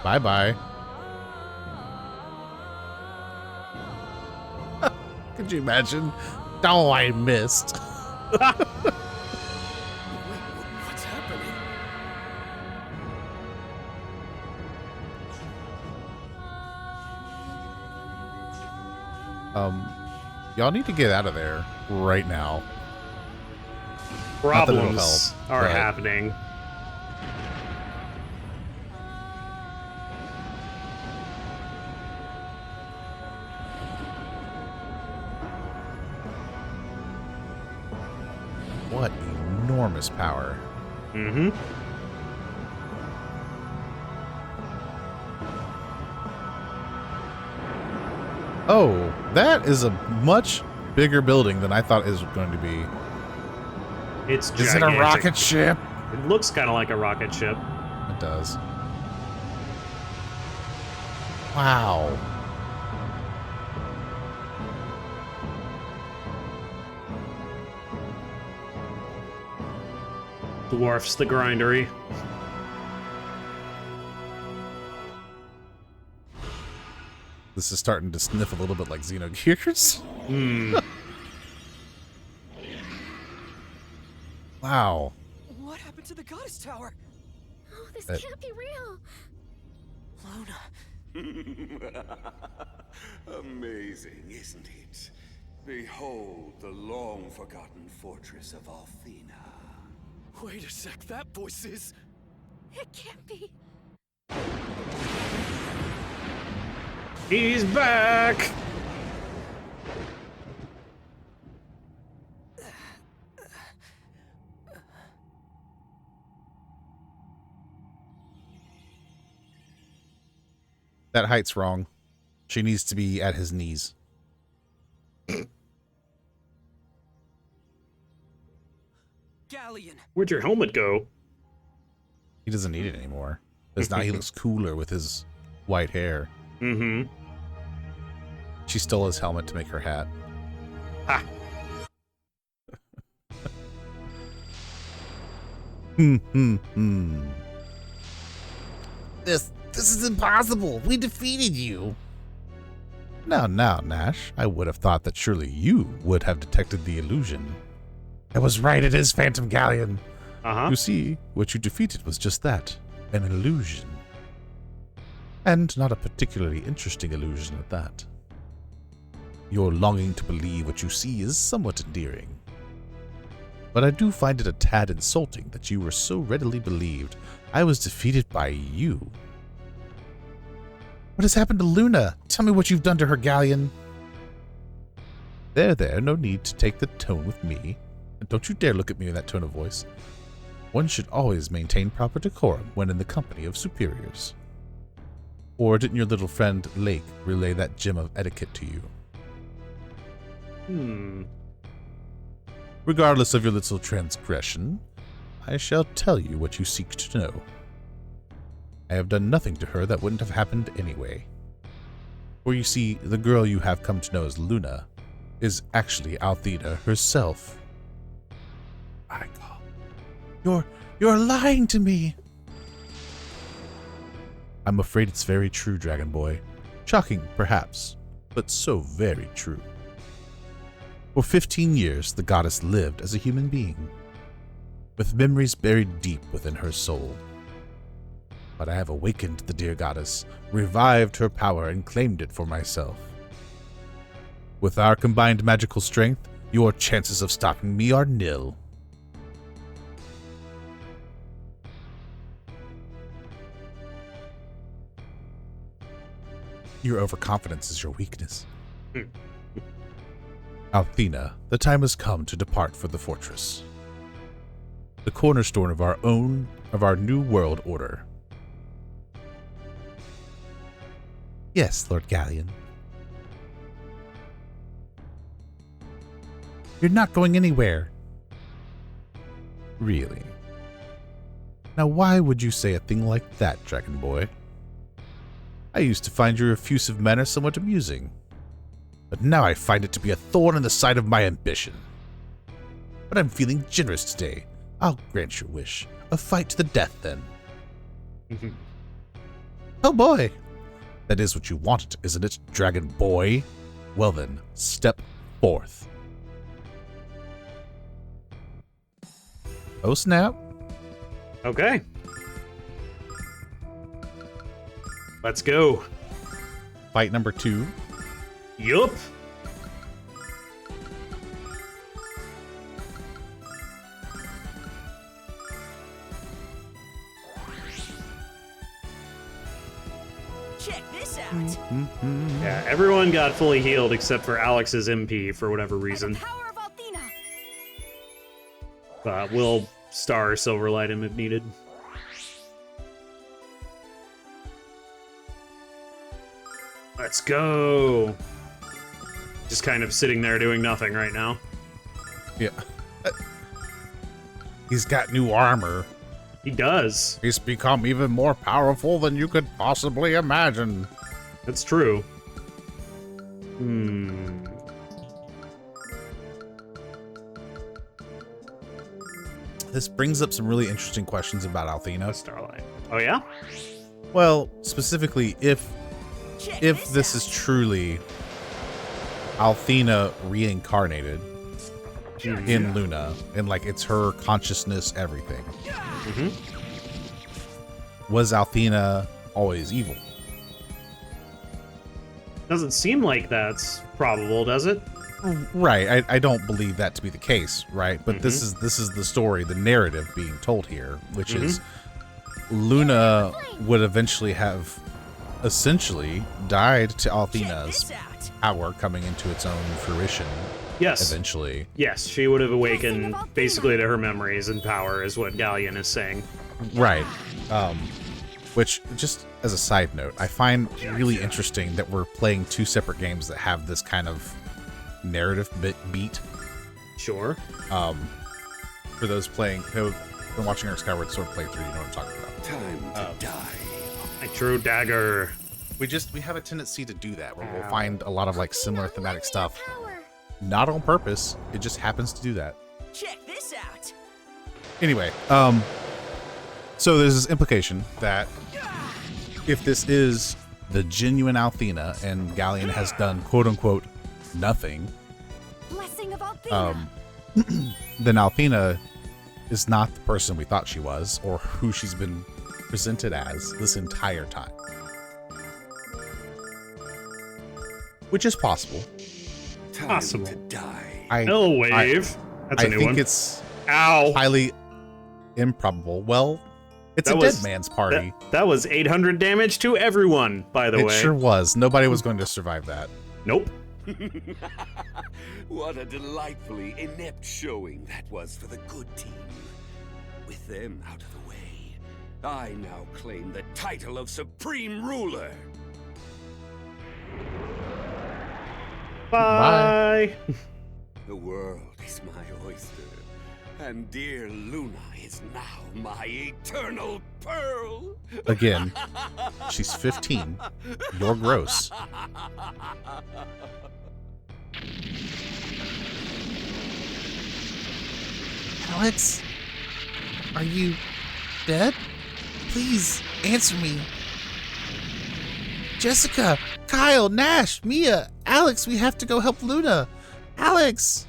Bye-bye. Could you imagine? Oh, I missed. Wait, what's happening? Y'all need to get out of there right now. Not that it'll Problems help, are but- happening. What enormous power. Mm-hmm. Oh, that is a much bigger building than I thought it was going to be. It's Is it a gigantic. rocket ship? It looks kind of like a rocket ship. It does. Wow. Dwarfs the Grindery. This is starting to sniff a little bit like Xenogears. Hmm. Wow. What happened to the goddess tower? Oh, this That- can't be real. Luna. Amazing, isn't it? Behold the long-forgotten fortress of Althena. Wait a sec, that voice is... It can't be. He's back! That height's wrong. She needs to be at his knees. Ghaleon. Where'd your helmet go? He doesn't need it anymore. Because now he looks cooler with his white hair. Mm-hmm. She stole his helmet to make her hat. Ha! This is impossible. We defeated you. Now, Nash. I would have thought that surely you would have detected the illusion. I was right. It is Phantom Ghaleon. Uh-huh. You see, what you defeated was just that, an illusion. And not a particularly interesting illusion at that. Your longing to believe what you see is somewhat endearing. But I do find it a tad insulting that you were so readily believed I was defeated by you. What has happened to Luna? Tell me what you've done to her, Ghaleon. There, no need to take the tone with me. And don't you dare look at me in that tone of voice. One should always maintain proper decorum when in the company of superiors. Or didn't your little friend Lake relay that gem of etiquette to you? Hmm. Regardless of your little transgression, I shall tell you what you seek to know. I have done nothing to her that wouldn't have happened anyway. For you see, the girl you have come to know as Luna is actually Althena herself. My God. You're lying to me. I'm afraid it's very true, Dragon Boy. Shocking, perhaps, but so very true. For 15 years, the goddess lived as a human being, with memories buried deep within her soul. But I have awakened the dear goddess, revived her power, and claimed it for myself. With our combined magical strength, your chances of stopping me are nil. Your overconfidence is your weakness. Althena, the time has come to depart for the fortress. The cornerstone of our new world order. Yes, Lord Ghaleon. You're not going anywhere. Really? Now why would you say a thing like that, Dragon Boy? I used to find your effusive manner somewhat amusing, but now I find it to be a thorn in the side of my ambition. But I'm feeling generous today. I'll grant your wish. A fight to the death, then. Oh boy! That is what you wanted, isn't it, Dragon Boy? Well then, step 4th. Oh, snap. Okay. Let's go. Fight number 2. Yup. Check this out. Yeah, everyone got fully healed except for Alex's MP for whatever reason. Power of Althena. We'll star Silverlight him if needed. Let's go. Just kind of sitting there doing nothing right now. Yeah. He's got new armor. He does. He's become even more powerful than you could possibly imagine. That's true. This brings up some really interesting questions about Althena. Starlight. Oh yeah? Well, specifically, if this is truly Althena reincarnated in Luna, and like it's her consciousness, everything. Was Althena always evil? Doesn't seem like that's probable, does it? Right. I don't believe that to be the case, right? But this is the story, the narrative being told here, which is Luna would eventually have essentially died to Althena's power coming into its own fruition. Yes. Eventually. Yes, she would have awakened basically to her memories and power, is what Ghaleon is saying. Right. Which, just as a side note, I find really interesting that we're playing 2 separate games that have this kind of narrative beat. Sure. For those playing, who have been watching our Skyward Sword playthrough, you know what I'm talking about. Time to die. My true dagger. We have a tendency to do that, where we'll find a lot of like similar thematic stuff. Power. Not on purpose, it just happens to do that. Check this out. Anyway, so there's this implication that if this is the genuine Althena and Ghaleon has done quote-unquote nothing, Blessing of Althena. then Althena is not the person we thought she was, or who she's been presented as this entire time. Which is possible. Time Possible. to die. Wave. That's a I new think one. it's Ow. highly improbable. Well, it's That a was- dead man's party. That was 800 damage to everyone, by the It way. sure was. Nobody was going to survive that. Nope. What a delightfully inept showing that was for the good team. With them out of the way, I now claim the title of Supreme Ruler. Bye. The world is my oyster, and dear Luna is now my eternal pearl. Again, she's 15. You're gross. Alex, are you dead? Please answer me. Jessica, Kyle, Nash, Mia, Alex, we have to go help Luna. Alex!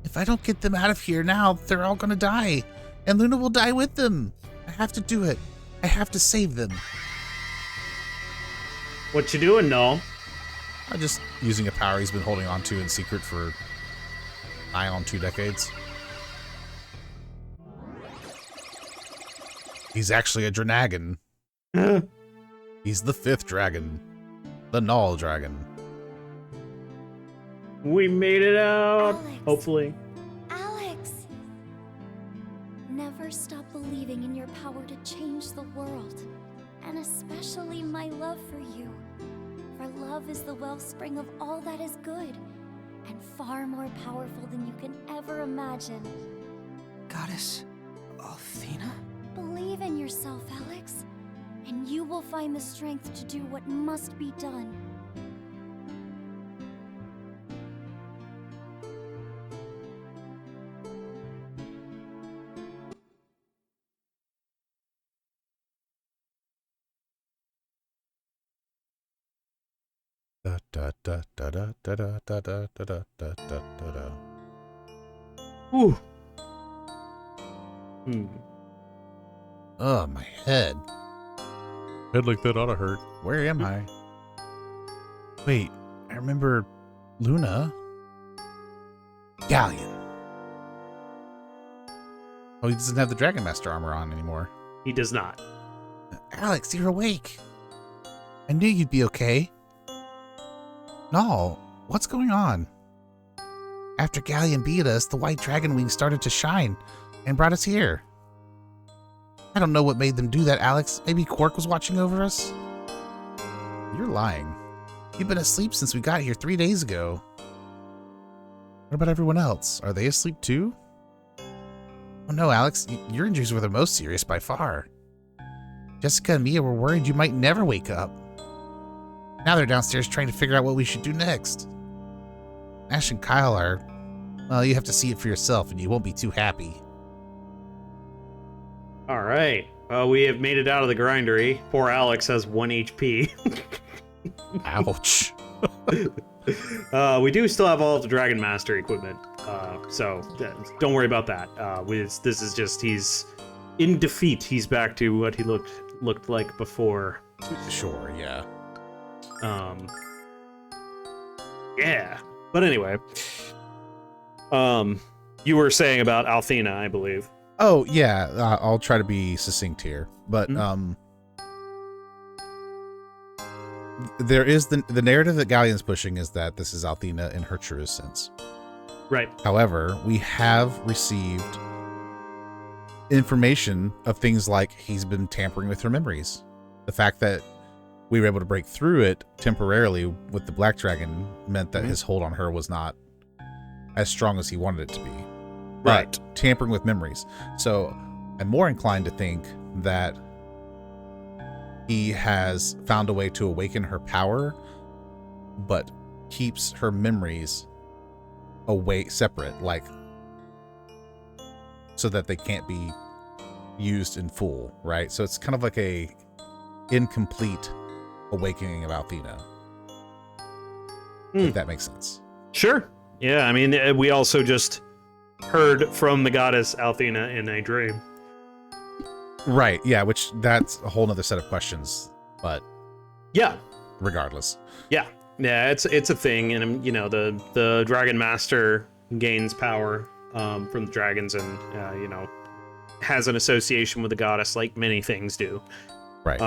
If I don't get them out of here now, they're all gonna die. And Luna will die with them. I have to do it. I have to save them. What you doing, Null? I'm just using a power he's been holding on to in secret for nigh on 2 decades. He's actually a Dranagon. He's the 5th dragon. The Null dragon. We made it out. Alex. Hopefully. Alex! Never stop believing in your power to change the world. And especially my love for you. For love is the wellspring of all that is good. And far more powerful than you can ever imagine. Goddess Althena? Believe in yourself, Alex. And you will find the strength to do what must be done. da da da da da da da da da da da da da. Whew. Oh, my head. Head like that ought to hurt. Where am I? Wait, I remember Luna. Ghaleon. Oh, he doesn't have the Dragon Master armor on anymore. He does not. Alex, you're awake. I knew you'd be okay. No, what's going on? After Ghaleon beat us, the white dragon wings started to shine and brought us here. I don't know what made them do that, Alex. Maybe Quark was watching over us? You're lying. You've been asleep since we got here 3 days ago. What about everyone else? Are they asleep too? Oh no, Alex, your injuries were the most serious by far. Jessica and Mia were worried you might never wake up. Now they're downstairs trying to figure out what we should do next. Ash and Kyle are... Well, you have to see it for yourself and you won't be too happy. All right. We have made it out of the grindery. Poor Alex has 1 HP. Ouch. We do still have all of the Dragon Master equipment, so don't worry about that. This is just he's in defeat. He's back to what he looked like before. Sure, yeah. Yeah. But anyway, you were saying about Althena, I believe. Oh, yeah, I'll try to be succinct here. But, there is the narrative that Ghaleon's pushing is that this is Althena in her truest sense. Right. However, we have received information of things like he's been tampering with her memories. The fact that we were able to break through it temporarily with the Black Dragon meant that his hold on her was not as strong as he wanted it to be. Right. But tampering with memories. So I'm more inclined to think that he has found a way to awaken her power, but keeps her memories away separate, like so that they can't be used in full, right? So it's kind of like a incomplete awakening of Althena. If that makes sense. Sure. Yeah, I mean, we also just heard from the goddess Althena in a dream. Right, yeah, which that's a whole nother set of questions, but yeah, regardless. Yeah, it's a thing, and you know, the Dragon Master gains power from the dragons, and you know, has an association with the goddess, like many things do. Right.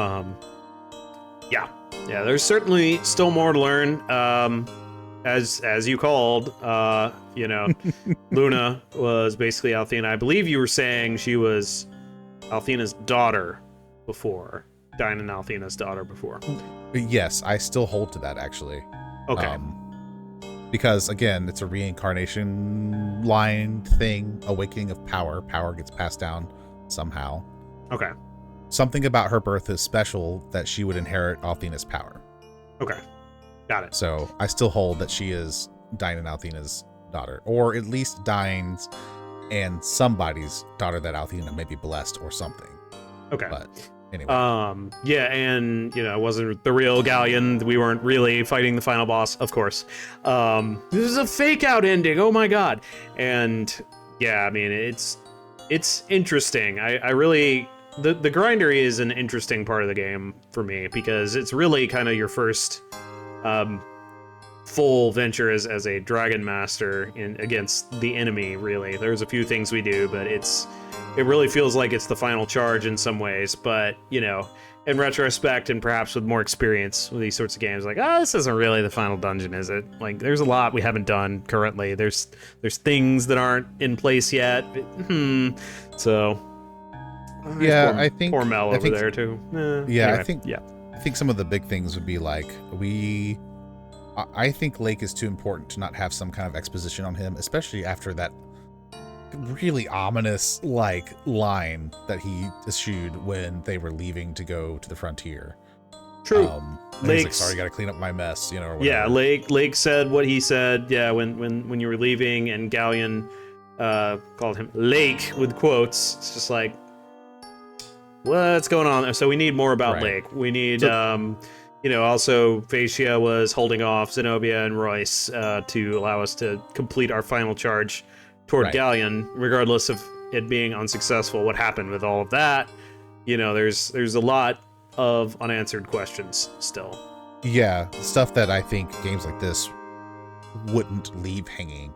Yeah, there's certainly still more to learn. As you called, you know, Luna was basically Althena. I believe you were saying she was Althena's daughter before. Dyna and Althena's daughter before. Yes, I still hold to that, actually. Okay. Because, again, it's a reincarnation line thing, awakening of power. Power gets passed down somehow. Okay. Something about her birth is special that she would inherit Althena's power. Okay. Got it. So I still hold that she is Dyna and Althena's daughter, or at least Dyne's and somebody's daughter that Althena may be blessed or something. Okay. But anyway. Yeah, and you know, it wasn't the real Ghaleon. We weren't really fighting the final boss, of course. This is a fake out ending. Oh my god. And yeah, I mean, it's interesting. I really the Grindery is an interesting part of the game for me because it's really kind of your first full venture as a Dragon Master against the enemy, really. There's a few things we do, but it really feels like it's the final charge in some ways. But, you know, in retrospect and perhaps with more experience with these sorts of games, like, this isn't really the final dungeon, is it? Like, there's a lot we haven't done currently. There's things that aren't in place yet. So, yeah, I think poor Mel over there too. Yeah, anyway, I think some of the big things would be like I think Lake is too important to not have some kind of exposition on him, especially after that really ominous line that he issued when they were leaving to go to the frontier. True. He's like, sorry, got to clean up my mess, you know. Or yeah, Lake said what he said. Yeah, when you were leaving, and Ghaleon called him Lake with quotes. It's just like, what's going on? So we need more about Right. Lake. We need Also, Phaecia was holding off Zenobia and Royce to allow us to complete our final charge toward Right. Ghaleon, regardless of it being unsuccessful. What happened with all of that? There's a lot of unanswered questions still. Yeah, stuff that I think games like this wouldn't leave hanging.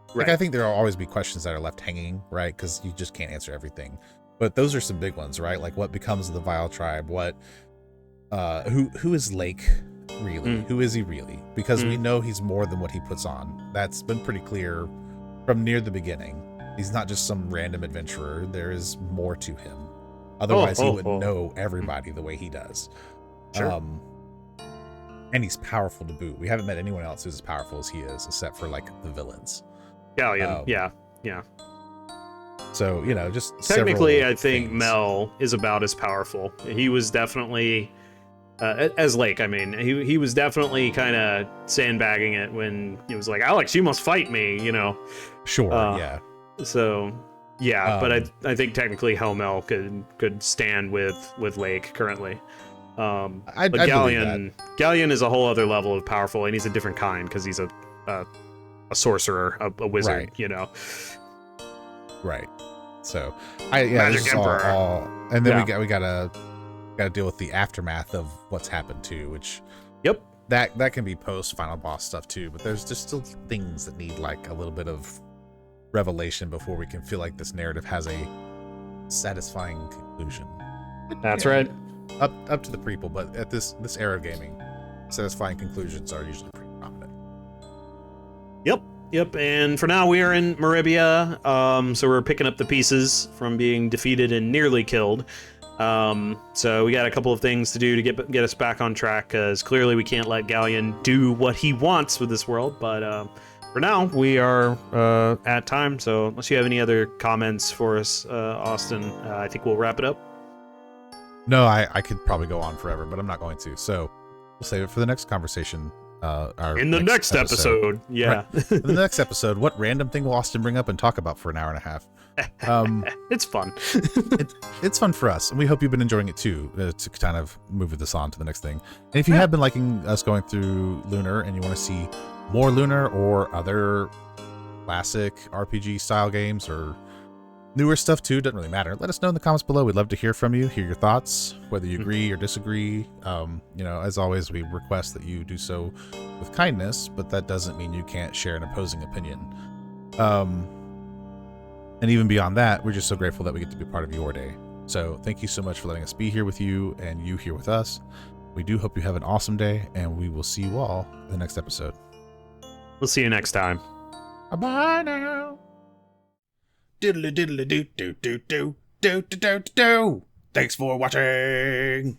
Like, Right. I think there will always be questions that are left hanging, right? Because you just can't answer everything. But those are some big ones, right? Like, what becomes of the Vile Tribe? Who is Lake really? Who is he really? Because we know he's more than what he puts on. That's been pretty clear from near the beginning. He's not just some random adventurer. There is more to him. Otherwise, he wouldn't know everybody the way he does. Sure. And he's powerful to boot. We haven't met anyone else who's as powerful as he is, except for like the villains. Ghaleon, yeah. So, just Technically, several I think things. Mel is about as powerful. He was definitely, as Lake, I mean, he was definitely kind of sandbagging it when he was like, Alex, you must fight me, Sure, yeah. So, yeah, but Um, I think technically Hellmel could stand with Lake currently. I But believe Ghaleon is a whole other level of powerful, and he's a different kind because he's a sorcerer, a wizard, Right. Right. So, Magic this is Emperor. all, and then Yeah. we gotta deal with the aftermath of what's happened too, which Yep. that can be post final boss stuff too. But there's just still things that need like a little bit of revelation before we can feel like this narrative has a satisfying conclusion. That's right. Up to the prequel, but at this era of gaming, satisfying conclusions are usually pretty prominent. Yep, and for now we are in Maribia, so we're picking up the pieces from being defeated and nearly killed. So we got a couple of things to do to get us back on track, because clearly we can't let Ghaleon do what he wants with this world, but for now we are at time, so unless you have any other comments for us, Austin, I think we'll wrap it up. No, I could probably go on forever, but I'm not going to. So we'll save it for the next conversation. In the next episode. Yeah. Right. In the next episode, what random thing will Austin bring up and talk about for an hour and a half? It's fun. It's fun for us, and we hope you've been enjoying it too, to kind of move this on to the next thing. And if you have been liking us going through Lunar and you want to see more Lunar or other classic RPG style games or newer stuff too, doesn't really matter. Let us know in the comments below. We'd love to hear from you, hear your thoughts, whether you agree or disagree. As always, we request that you do so with kindness, but that doesn't mean you can't share an opposing opinion. And even beyond that, we're just so grateful that we get to be part of your day. So thank you so much for letting us be here with you and you here with us. We do hope you have an awesome day, and we will see you all in the next episode. We'll see you next time. Bye now. Diddly diddly do do do do do do do do. Thanks for watching.